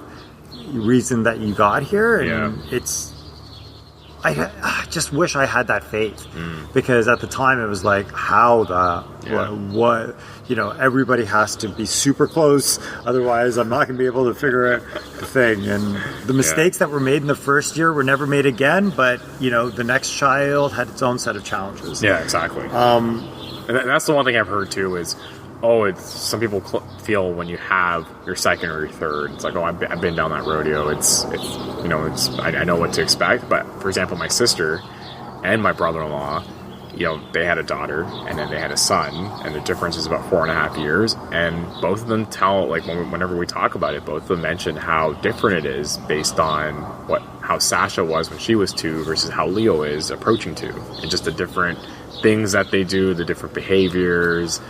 reason that you got here, and I just wish I had that faith, because at the time it was like, what everybody has to be super close, otherwise I'm not going to be able to figure out the thing. And the mistakes that were made in the first year were never made again, but the next child had its own set of challenges. Yeah, exactly. And that's the one thing I've heard too is, some people feel when you have your second or your third, it's like, I've been down that rodeo. I know what to expect. But for example, my sister and my brother-in-law, they had a daughter and then they had a son, and the difference is about 4.5 years. And both of them tell, like, whenever we talk about it, both of them mention how different it is based on how Sasha was when she was 2 versus how Leo is approaching 2, and just the different things that they do, the different behaviors.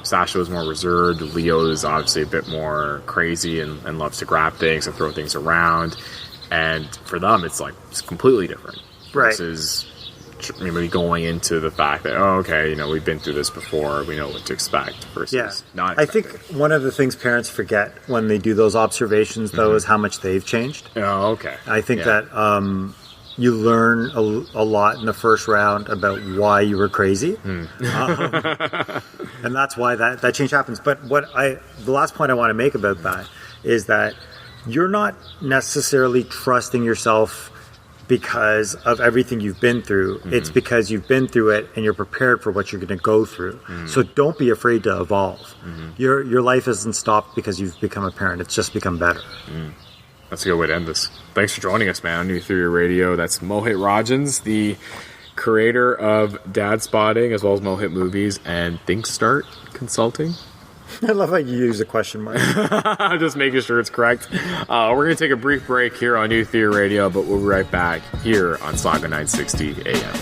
Sasha was more reserved. Leo is obviously a bit more crazy and loves to grab things and throw things around. And for them, it's completely different. Right. Versus maybe going into the fact that, we've been through this before, we know what to expect versus not expecting. I think one of the things parents forget when they do those observations, though, is how much they've changed. Oh, okay. I think that you learn a lot in the first round about why you were crazy. And that's why that change happens. But the last point I want to make about that is that you're not necessarily trusting yourself because of everything you've been through. It's because you've been through it and you're prepared for what you're going to go through. So don't be afraid to evolve. Your life hasn't stopped because you've become a parent. It's just become better. That's a good way to end this. Thanks for joining us, man, on New Theory Radio. That's Mohit Rajhans, the creator of Dadspotting, as well as Mohit Movies and Think Start Consulting. I love how you use a question mark. Just making sure it's correct. We're going to take a brief break here on New Theory Radio, but we'll be right back here on Saga 960 AM.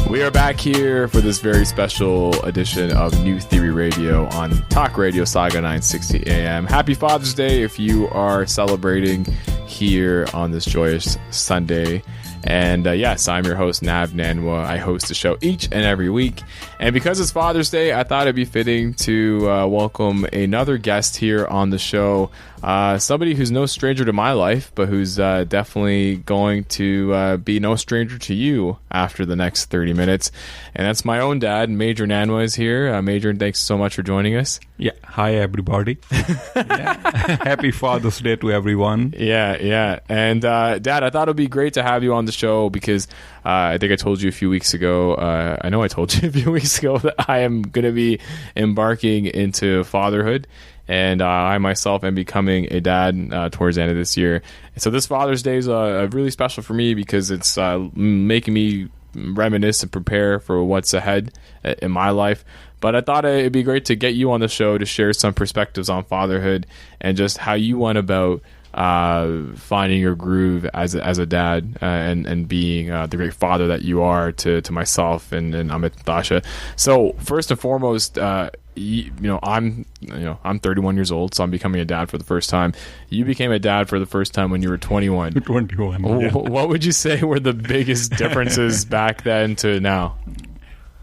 We are back here for this very special edition of New Theory Radio on Talk Radio Saga 960 AM. Happy Father's Day if you are celebrating here on this joyous Sunday. And yes, I'm your host, Nav Nanwa. I host the show each and every week. And because it's Father's Day, I thought it'd be fitting to welcome another guest here on the show. Somebody who's no stranger to my life, but who's definitely going to be no stranger to you after the next 30 minutes. And that's my own dad, Major Nanwa, is here. Major, thanks so much for joining us. Yeah. Hi, everybody. Happy Father's Day to everyone. Yeah. And Dad, I thought it'd be great to have you on the show because I think I told you a few weeks ago, I know I told you a few weeks ago that I am going to be embarking into fatherhood. And I myself am becoming a dad towards the end of this year. And so this Father's Day is really special for me because it's making me reminisce and prepare for what's ahead in my life. But I thought it'd be great to get you on the show to share some perspectives on fatherhood and just how you went about finding your groove as a dad and being the great father that you are to myself and Amit and Dasha. So first and foremost, I'm 31 years old, so I'm becoming a dad for the first time. You became a dad for the first time when you were 21. 21. Yeah. What would you say were the biggest differences back then to now?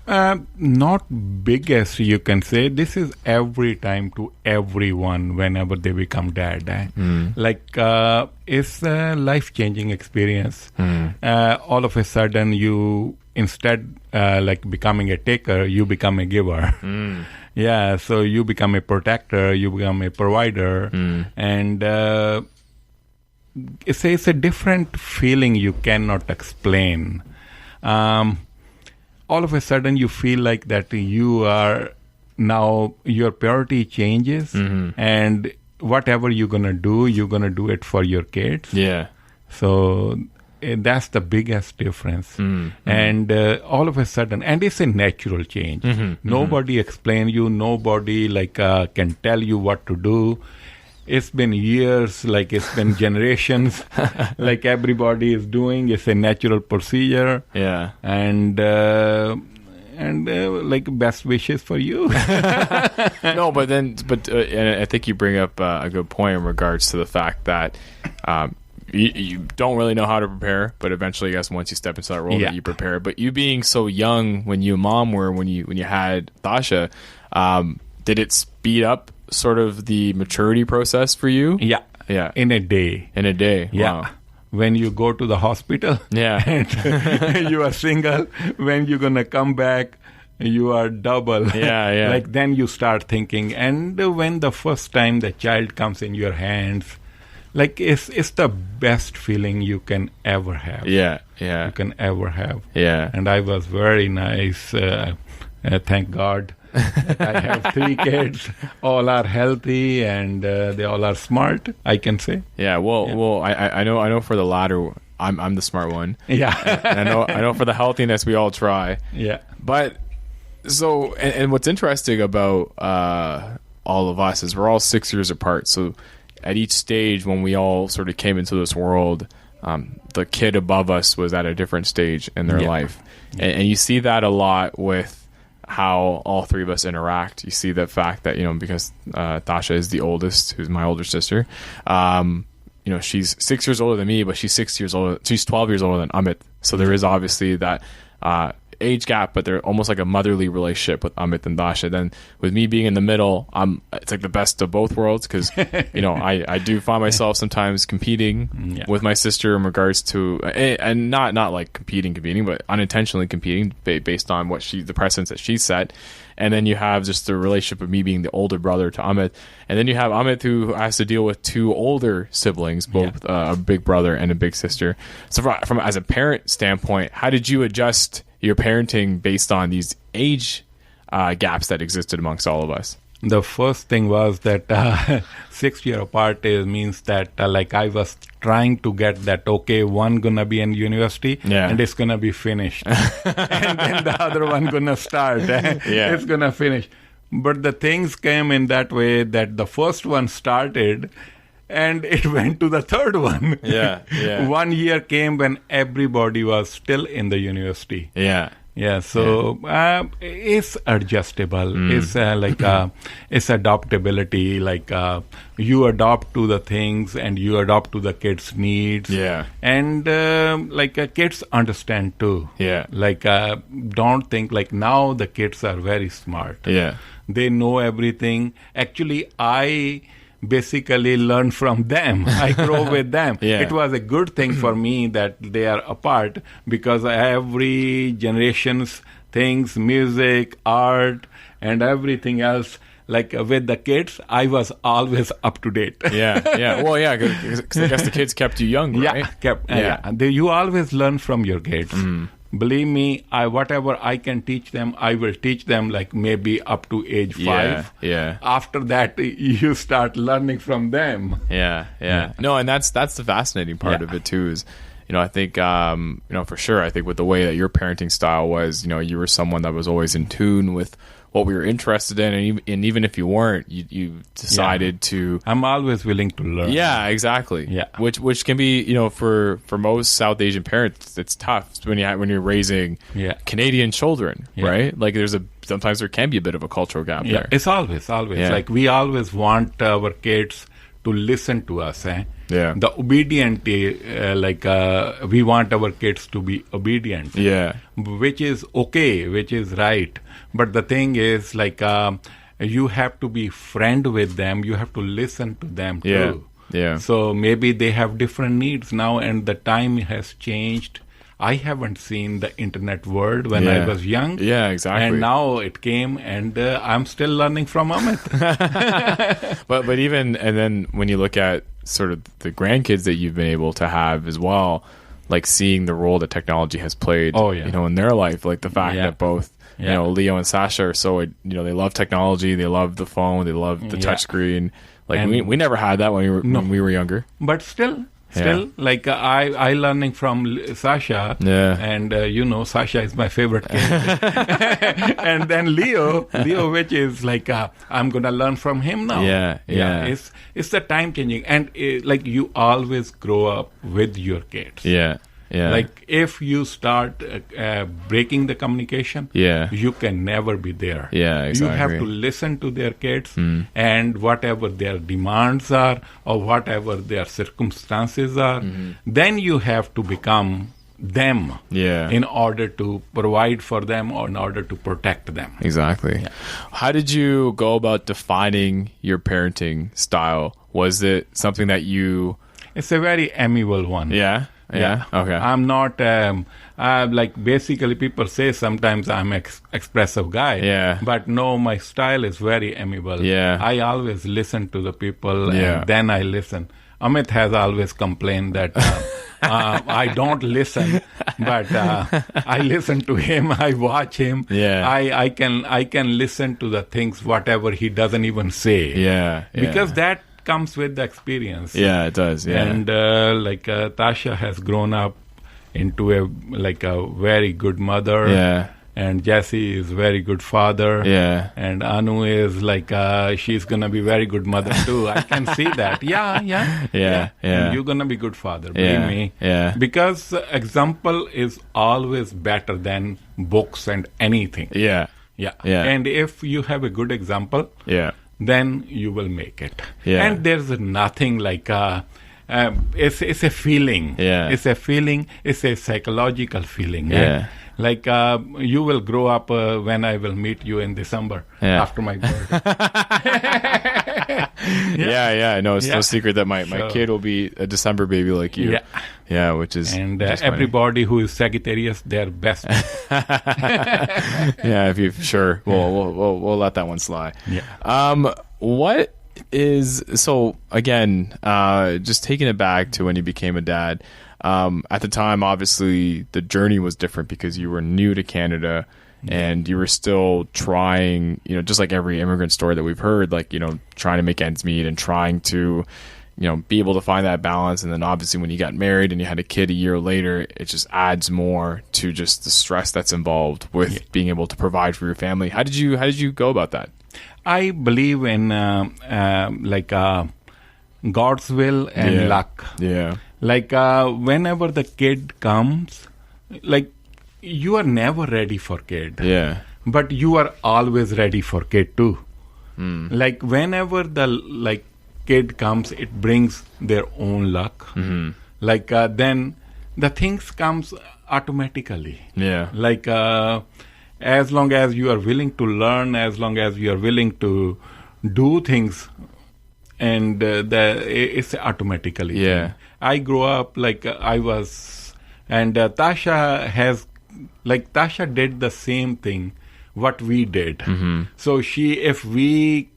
Not biggest, you can say. This is every time to everyone whenever they become dad. It's a life-changing experience. All of a sudden, you instead becoming a taker, you become a giver. Yeah, so you become a protector, you become a provider, and it's a different feeling you cannot explain. All of a sudden you feel like that you are now, your priority changes, and whatever you're going to do it for your kids. Yeah. So that's the biggest difference. And all of a sudden, and it's a natural change. Nobody explain you, nobody can tell you what to do. It's been years, it's been generations, everybody is doing. It's a natural procedure. Yeah. And best wishes for you. No, but and I think you bring up a good point in regards to the fact that you don't really know how to prepare, but eventually, I guess, once you step into that role, that you prepare. But you being so young when you and Mom were, when you had Dasha, did it speed up sort of the maturity process for you? Yeah. In a day. Yeah. Wow. When you go to the hospital, and you are single. When you're gonna come back, you are double. Yeah. Then you start thinking, and when the first time the child comes in your hands, it's the best feeling you can ever have. Yeah. You can ever have. Yeah. And I was very nice. Thank God. I have 3 kids. All are healthy and they all are smart, I can say. Yeah. Well. I know for the latter, I'm the smart one. Yeah. And I know for the healthiness, we all try. Yeah. But so, and what's interesting about all of us is we're all 6 years apart. So at each stage, when we all sort of came into this world, the kid above us was at a different stage in their life, and you see that a lot with how all 3 of us interact. You see the fact that, because Tasha is the oldest, who's my older sister, she's 6 years older than me, but she's 12 years older than Amit. So there is obviously that age gap, but they're almost like a motherly relationship with Amit and Dasha. Then with me being in the middle, it's like the best of both worlds because I do find myself sometimes competing with my sister in regards to, and not like competing, but unintentionally competing based on the precedents that she set. And then you have just the relationship of me being the older brother to Amit. And then you have Amit who has to deal with 2 older siblings, both a big brother and a big sister. So from as a parent standpoint, how did you adjust your parenting based on these age gaps that existed amongst all of us? The first thing was that 6 year apart means that I was trying to get that, okay, one gonna be in university and it's gonna be finished. And then the other one gonna start. It's gonna finish. But the things came in that way that the first one started and it went to the third one. 1 year came when everybody was still in the university. Yeah. Yeah, so it's adjustable. It's it's adaptability. You adopt to the things and you adopt to the kids' needs. Yeah, and kids understand too. Yeah, don't think now the kids are very smart. Yeah, they know everything. Actually, I basically learn from them. I grow with them. Yeah. It was a good thing for me that they are apart, because every generation's things, music, art, and everything else, with the kids, I was always up to date. Yeah. Well, yeah, because I guess the kids kept you young, right? You always learn from your kids. Believe me, whatever I can teach them, I will teach them maybe up to age 5. Yeah. After that, you start learning from them. Yeah. No, and that's the fascinating part of it too. Is I think for sure. I think with the way that your parenting style was, you were someone that was always in tune with what we were interested in, and even if you weren't, you decided to. I'm always willing to learn. Yeah, exactly. Yeah, which can be for most South Asian parents, it's tough when you're raising Canadian children, right? Sometimes there can be a bit of a cultural gap there. It's always we always want our kids to listen to us. Yeah, the obedient, we want our kids to be obedient. Yeah, which is okay, which is right. But the thing is, you have to be friend with them. You have to listen to them too. Yeah. So maybe they have different needs now, and the time has changed. I haven't seen the internet world when I was young. Yeah, exactly. And now it came, and I'm still learning from Amit. But even, and then when you look at sort of the grandkids that you've been able to have as well, seeing the role that technology has played, in their life, the fact that both, Leo and Sasha are so, they love technology, they love the phone, they love the touchscreen. We never had that when we were younger. But still, I learning from Sasha, and Sasha is my favorite kid. And then Leo, which is I'm gonna learn from him now. Yeah. It's the time changing, and you always grow up with your kids. Yeah. If you start breaking the communication, you can never be there. Yeah, exactly. You have to listen to their kids, and whatever their demands are or whatever their circumstances are, then you have to become them in order to provide for them or in order to protect them. Exactly. Yeah. How did you go about defining your parenting style? Was it something that you... It's a very amiable one. Yeah. Okay. I'm not basically people say sometimes I'm expressive guy. Yeah. But no, my style is very amiable. Yeah. I always listen to the people and then I listen. Amit has always complained that I don't listen, but I listen to him. I watch him. Yeah. I can listen to the things whatever he doesn't even say. Yeah. Because that comes with the experience. Yeah, it does. Yeah. And Tasha has grown up into a very good mother. Yeah. And Jesse is very good father. Yeah. And Anu is she's gonna be very good mother too. I can see that. Yeah. And you're gonna be good father, believe me. Yeah. Because example is always better than books and anything. Yeah. And if you have a good example, then you will make it. And there's nothing it's a feeling. It's a feeling. It's a psychological feeling. You will grow up when I will meet you in December after my birth. No, it's no secret that my kid will be a December baby like you. Which is everybody who is Sagittarius, they're best. If you sure, we'll let that one slide. What is so again? Just taking it back to when you became a dad. At the time, obviously, the journey was different because you were new to Canada and you were still trying, just like every immigrant story that we've heard, trying to make ends meet and trying to, be able to find that balance. And then obviously when you got married and you had a kid a year later, it just adds more to just the stress that's involved with being able to provide for your family. How did you go about that? I believe in God's will and luck. Yeah. Whenever the kid comes, you are never ready for kid. Yeah. But you are always ready for kid too. Like whenever the kid comes, it brings their own luck. Like then the things comes automatically. Yeah. Like as long as you are willing to learn, as long as you are willing to do things, and it's automatically. Yeah. I grew up I was, and Tasha Tasha did the same thing what we did. So if we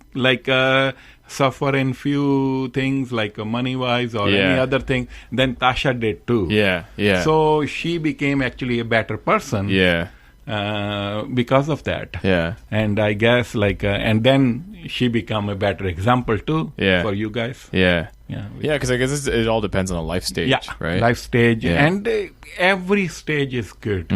suffer in few things like money wise or any other thing, then Tasha did too. Yeah. Yeah. So she became actually a better person. Yeah. Because of that. Yeah. And I guess and then she become a better example too. Yeah. For you guys. Yeah. Yeah. Yeah, because I guess it all depends on the life stage, right? Life stage. Yeah. And every stage is good.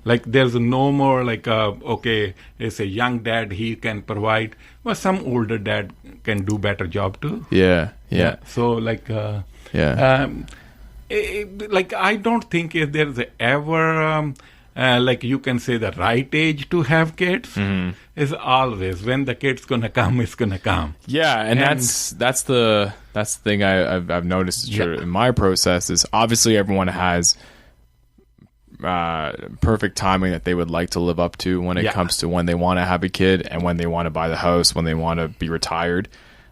There's no more okay, it's a young dad, he can provide, but some older dad can do better job too. Yeah. Yeah. So I don't think if there's ever you can say the right age to have kids. Is always when the kid's gonna come, it's gonna come. Yeah, and that's the thing I've noticed in my process is obviously everyone has perfect timing that they would like to live up to when it comes to when they want to have a kid and when they want to buy the house, when they want to be retired.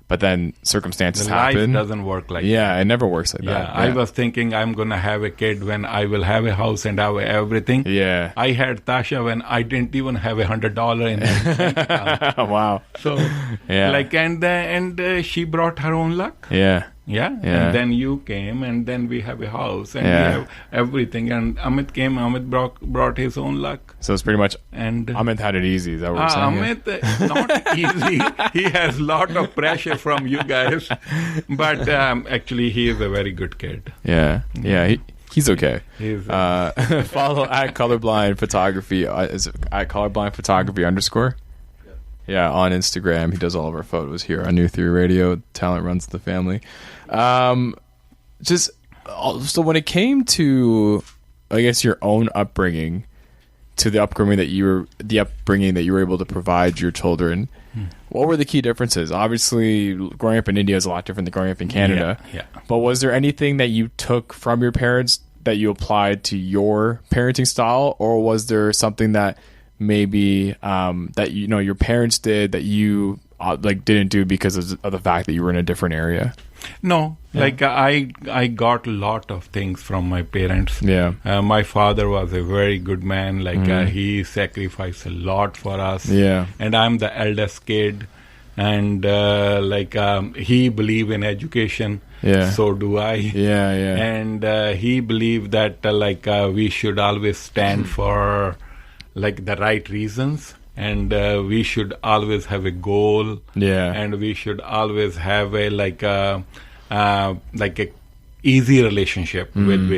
But then circumstances happen. Life doesn't work like that. Yeah, it never works like that. I was thinking I'm going to have a kid when I will have a house and have everything. Yeah. I had Tasha when I didn't even have $100 in the bank account. Wow. So, and she brought her own luck. Yeah. Yeah. And then you came, and then we have a house, and we have everything. And Amit came, Amit brought his own luck. So it's pretty much, and Amit had it easy, is that what we're saying? Amit, not easy. He has lot of pressure from you guys. But actually, he is a very good kid. Yeah. Yeah. He's okay. Follow at colorblind photography. Is it at colorblind photography _? Yeah, on Instagram. He does all of our photos here on New Theory Radio. Talent runs the family. So when it came to, I guess, your own upbringing, to the upbringing that you were able to provide your children, what were the key differences? Obviously, growing up in India is a lot different than growing up in Canada. Yeah. But was there anything that you took from your parents that you applied to your parenting style, or was there something that maybe that your parents did that you didn't do because of the fact that you were in a different area? No, I got a lot of things from my parents. Yeah. My father was a very good man. He sacrificed a lot for us. Yeah. And I'm the eldest kid, and he believed in education. Yeah. So do I. Yeah. Yeah. And he believed that we should always stand for the right reasons, and we should always have a goal. Yeah. And we should always have a a easy relationship with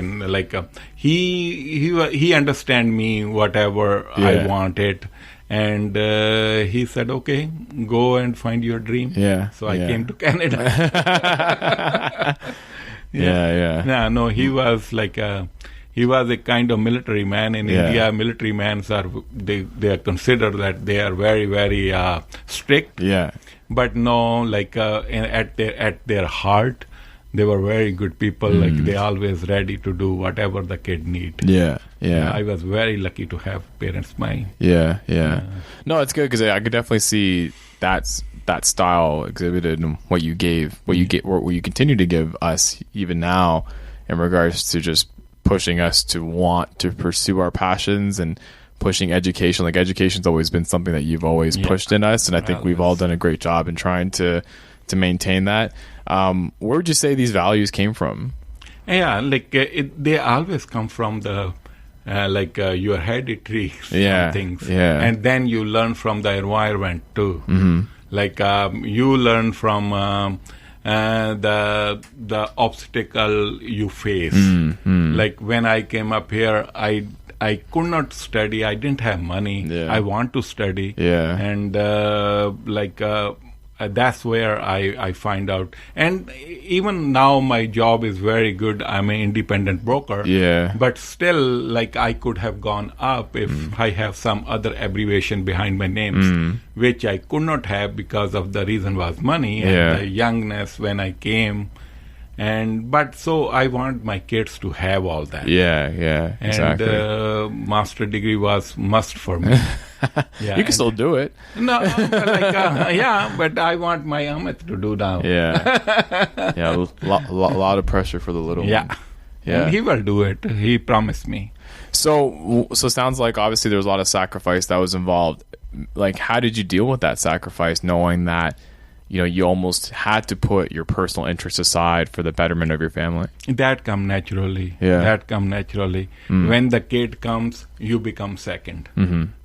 he understand me whatever I wanted, and he said, okay, go and find your dream. Yeah. So I came to Canada. Yeah. No, he was he was a kind of military man. In India, military men they are considered that they are very, very strict. Yeah. But no, at their heart, they were very good people. They always ready to do whatever the kid need. Yeah. I was very lucky to have parents mine. Yeah. No, it's good because I could definitely see that style exhibited in what you gave, what you continue to give us even now, in regards to just pushing us to want to pursue our passions and pushing education. Education's always been something that you've always pushed in us, and I think we've all done a great job in trying to maintain that. Where would you say these values came from? Yeah, they always come from the your hereditary things, and then you learn from the environment too. You learn from the obstacle you face. When I came up here, I could not study. I didn't have money. I want to study. Yeah. And that's where I find out. And even now, my job is very good. I'm an independent broker. Yeah. But still, like, I could have gone up if I have some other abbreviation behind my names, which I could not have because of the reason was money and the youngness when I came. But so I want my kids to have all that. Yeah, exactly. And master degree was must for me. Yeah, you can still do it. No, but I want my Amit to do now. Yeah, a lot of pressure for the little one. Yeah. And he will do it. He promised me. So sounds like obviously there's a lot of sacrifice that was involved. Like, how did you deal with that sacrifice, knowing that you almost had to put your personal interests aside for the betterment of your family? That come naturally. When the kid comes, you become second.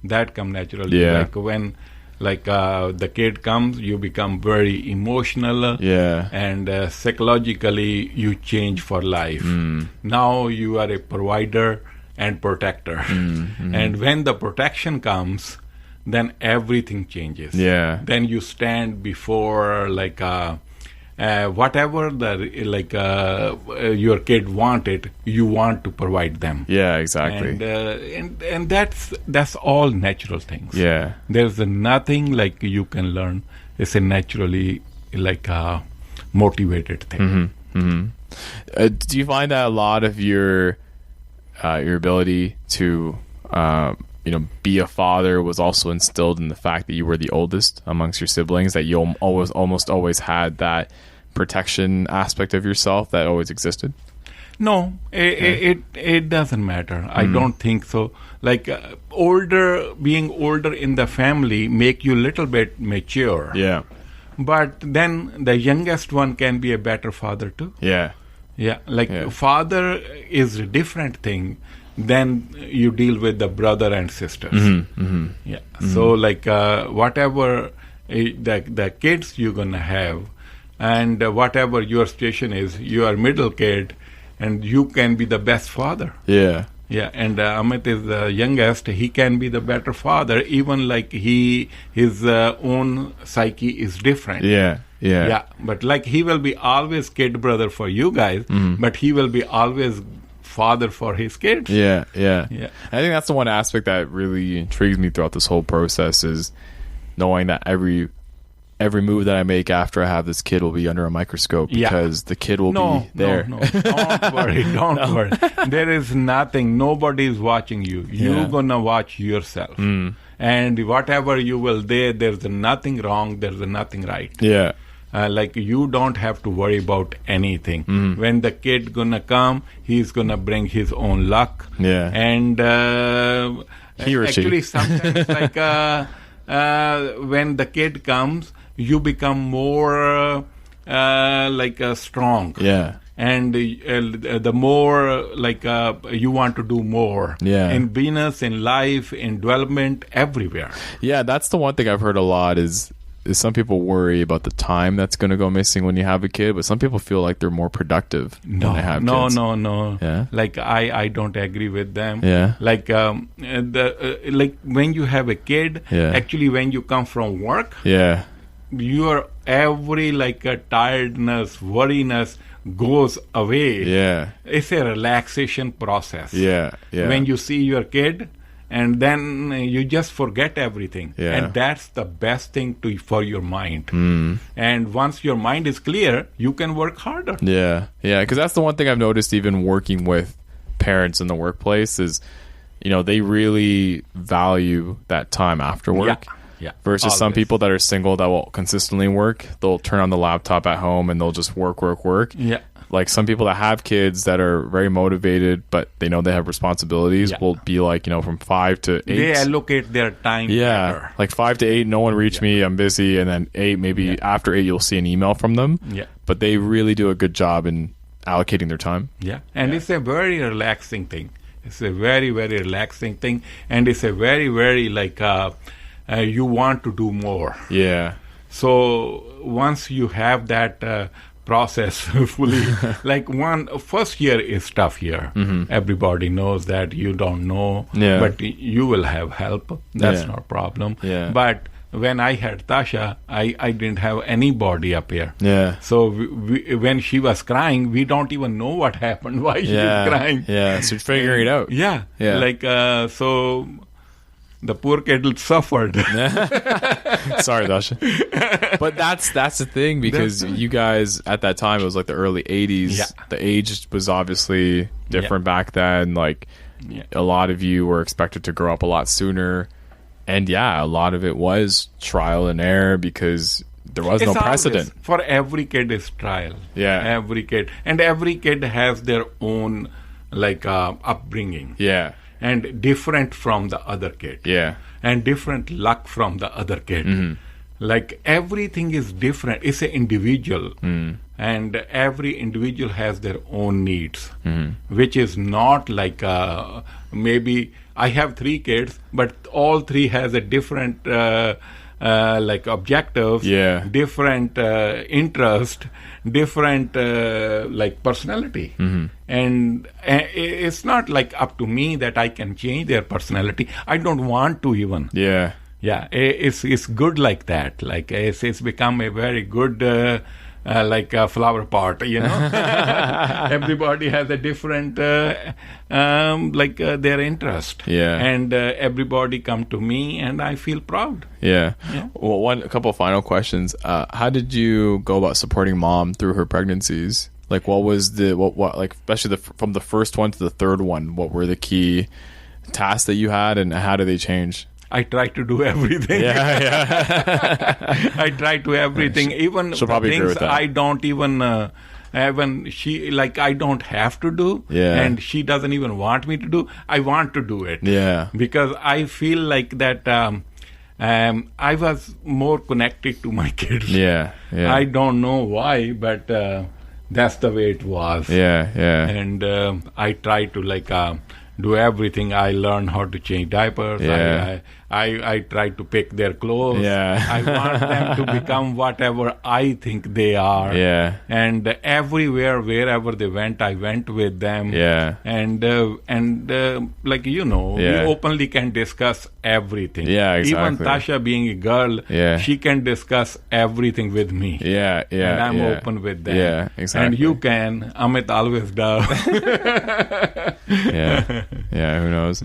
That come naturally. Like when the kid comes, you become very emotional. And psychologically, you change for life. Now you are a provider and protector. And when the protection comes, then everything changes. Then you stand before whatever your kid wanted, you want to provide them. Yeah, exactly. And that's all natural things. There's nothing like you can learn. It's a naturally motivated thing. Do you find that a lot of your ability to be a father was also instilled in the fact that you were the oldest amongst your siblings, that you almost always had that protection aspect of yourself that always existed? No, it doesn't matter. I don't think so. Like being older in the family make you a little bit mature. But then the youngest one can be a better father too. Father is a different thing. Then you deal with the brother and sisters. So whatever the kids you're gonna have, and whatever your situation is, you are middle kid, and you can be the best father. And Amit is the youngest. He can be the better father, even his own psyche is different. But he will be always kid brother for you guys, but he will be always father for his kids. I think that's the one aspect that really intrigues me throughout this whole process, is knowing that every move that I make after I have this kid will be under a microscope, because the kid will be there. No. Don't worry. There is nothing. Nobody is watching you. You're gonna watch yourself. And whatever you will there's nothing wrong, there's nothing right. You don't have to worry about anything. When the kid gonna come, he's gonna bring his own luck. And he or actually she. sometimes when the kid comes, you become more strong. And the more you want to do more in business, in life, in development, everywhere. That's the one thing I've heard a lot is some people worry about the time that's going to go missing when you have a kid, but some people feel like they're more productive when they have kids. No. I don't agree with them. When you have a kid, actually when you come from work, your every tiredness, worriness goes away. It's a relaxation process. When you see your kid, and then you just forget everything. And that's the best thing for your mind. And once your mind is clear, you can work harder. Because that's the one thing I've noticed, even working with parents in the workplace, is they really value that time after work. Versus always. Some people that are single that will consistently work, they'll turn on the laptop at home and they'll just work. Like some people that have kids that are very motivated, but they know they have responsibilities, will be from 5 to 8. They allocate their time better. 5 to 8, no one reach me, I'm busy. And then 8, maybe after 8, you'll see an email from them. But they really do a good job in allocating their time. And it's a very relaxing thing. It's a very, very relaxing thing. And it's a very, very you want to do more. So once you have that process fully, first year is tough year. Everybody knows that. You don't know, but you will have help. That's not a problem. But when I had Tasha, I didn't have anybody up here. Yeah. So when she was crying, we don't even know what happened, why she was crying. Yeah, so figuring it out. Yeah. Yeah. Like, so the poor kid suffered. Sorry, Dasha. But that's the thing, because you guys, at that time, it was like the early 80s. Yeah. The age was obviously different back then. Like, a lot of you were expected to grow up a lot sooner. And a lot of it was trial and error because there was no precedent. Always, for every kid is trial. Yeah. Every kid. And every kid has their own, like, upbringing. Yeah. And different from the other kid. Yeah. And different luck from the other kid. Mm-hmm. Like, everything is different. It's an individual. And every individual has their own needs, which is not like maybe I have 3 kids, but all 3 has a different like objectives, different interest, different like personality. And it's not like up to me that I can change their personality. I don't want to even. Yeah, it's good like that. Like it's become a very good like a flower pot, you know. Everybody has a different like their interest. Yeah. And everybody come to me and I feel proud. Yeah. Well, a couple of final questions. How did you go about supporting mom through her pregnancies? Like, what was what like, especially from the first one to the third one, what were the key tasks that you had, and how did they change? I try to do everything. I try to everything. Even She'll probably things agree with that. I don't even she, like, I don't have to do, and she doesn't even want me to do. I want to do it. Yeah. Because I feel like that I was more connected to my kids. Yeah. I don't know why, but that's the way it was. And I try to, like, do everything. I learn how to change diapers. I try to pick their clothes. I want them to become whatever I think they are. And everywhere, wherever they went, I went with them. And like, you know, we openly can discuss everything. Even Tasha being a girl, she can discuss everything with me. And I'm open with them. And you can. Amit always does. Who knows?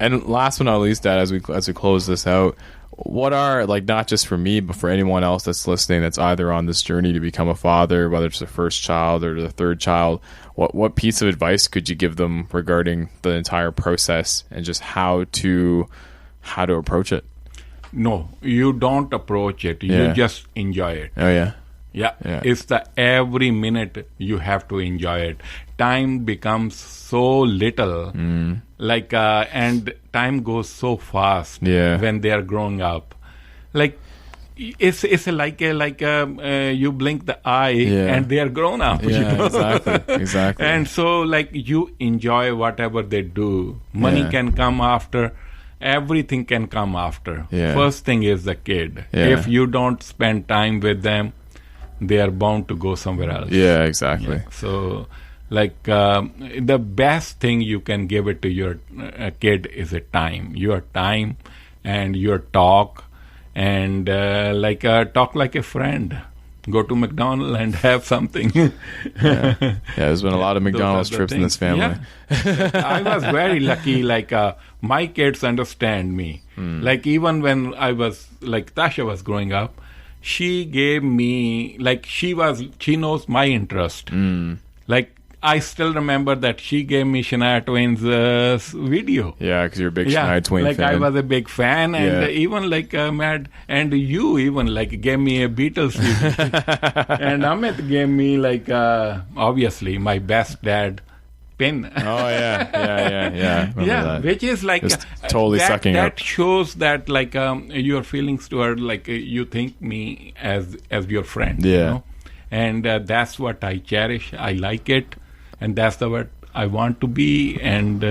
And last but not least, Dad, as we close this out, what are, like, not just for me, but for anyone else that's listening that's either on this journey to become a father, whether it's the first child or the third child, what piece of advice could you give them regarding the entire process and just how to approach it? No, you don't approach it. You just enjoy it. Yeah, it's the every minute you have to enjoy it. Time becomes so little, like, and time goes so fast when they are growing up. Like, it's like you blink the eye and they are grown up. You know? Exactly. And so, like, you enjoy whatever they do. Money can come after. Everything can come after. First thing is the kid. If you don't spend time with them, they are bound to go somewhere else. So, like, the best thing you can give it to your kid is your time and your talk, and talk like a friend. Go to McDonald's and have something. There's been a lot of McDonald's trips in this family. I was very lucky. Like, my kids understand me. Like, even when I was, like, Tasha was growing up, she gave me, like, she knows my interest. Like, I still remember that she gave me Shania Twain's video. Yeah, because you're a big Shania Twain fan. Like, I was a big fan, and even, like, Matt, and you even, like, gave me a Beatles video. And Amit gave me, like, obviously, my best dad pin. That. Which is like totally sucking up. That shows that, like, your feelings toward, like, you think me as your friend. You know? And that's what I cherish. I like it, and that's what I want to be, and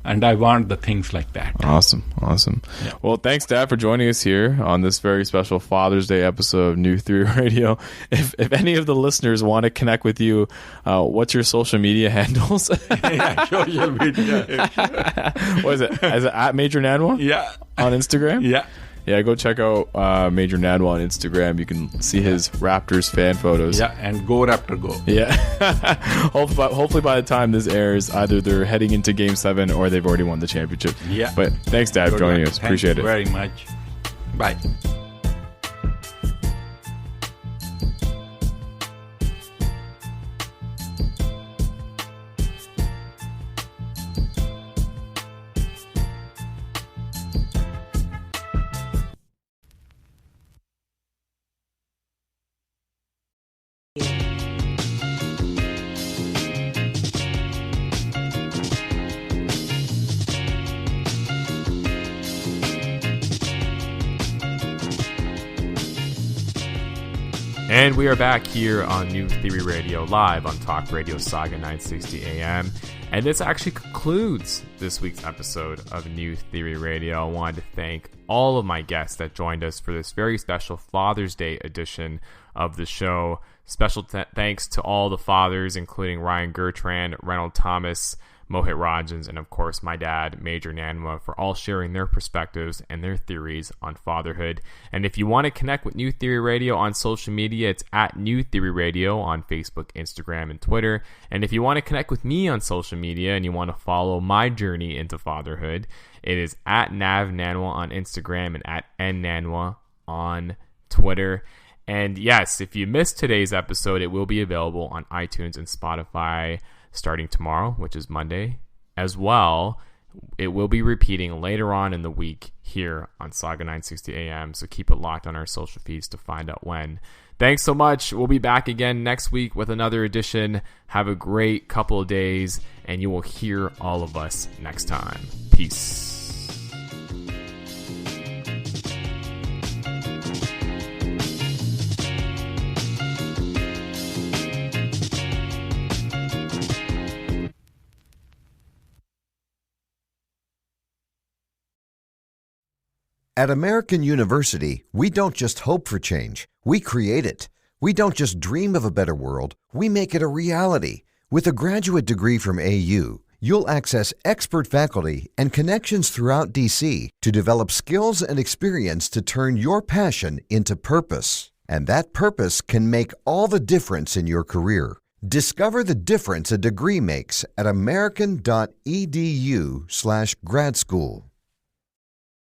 I want the things like that. Awesome. Yeah. Well, thanks, Dad, for joining us here on this very special Father's Day episode of New Theory Radio. If any of the listeners want to connect with you, what's your social media handles? Social media. What is it? Is it at Major Nanwa? Yeah. On Instagram? Yeah. Yeah, go check out Major Nanwa on Instagram. You can see his Raptors fan photos. Yeah, and go Raptor go. Yeah. Hopefully by the time this airs, either they're heading into Game 7 or they've already won the championship. Yeah. But thanks, Dad, for joining us. Appreciate it. Thank you very much. Bye. And we are back here on New Theory Radio, live on Talk Radio Saga 960 AM. And this actually concludes this week's episode of New Theory Radio. I wanted to thank all of my guests that joined us for this very special Father's Day edition of the show. Special thanks to all the fathers, including Ryan Gurcharn, Reynold Thomas, Mohit Rajhans, and of course my dad, Major Nanwa, for all sharing their perspectives and their theories on fatherhood. And if you want to connect with New Theory Radio on social media, it's at New Theory Radio on Facebook, Instagram, and Twitter. And if you want to connect with me on social media and you want to follow my journey into fatherhood, it is at Nav Nanwa on Instagram and at nnanwa on Twitter. And yes, if you missed today's episode, it will be available on iTunes and Spotify starting tomorrow, which is Monday. As well, it will be repeating later on in the week here on Saga 960 AM, so keep it locked on our social feeds to find out when. Thanks so much. We'll be back again next week with another edition. Have a great couple of days, and you will hear all of us next time. Peace. At American University, we don't just hope for change, we create it. We don't just dream of a better world, we make it a reality. With a graduate degree from AU, you'll access expert faculty and connections throughout DC to develop skills and experience to turn your passion into purpose. And that purpose can make all the difference in your career. Discover the difference a degree makes at american.edu/grad school.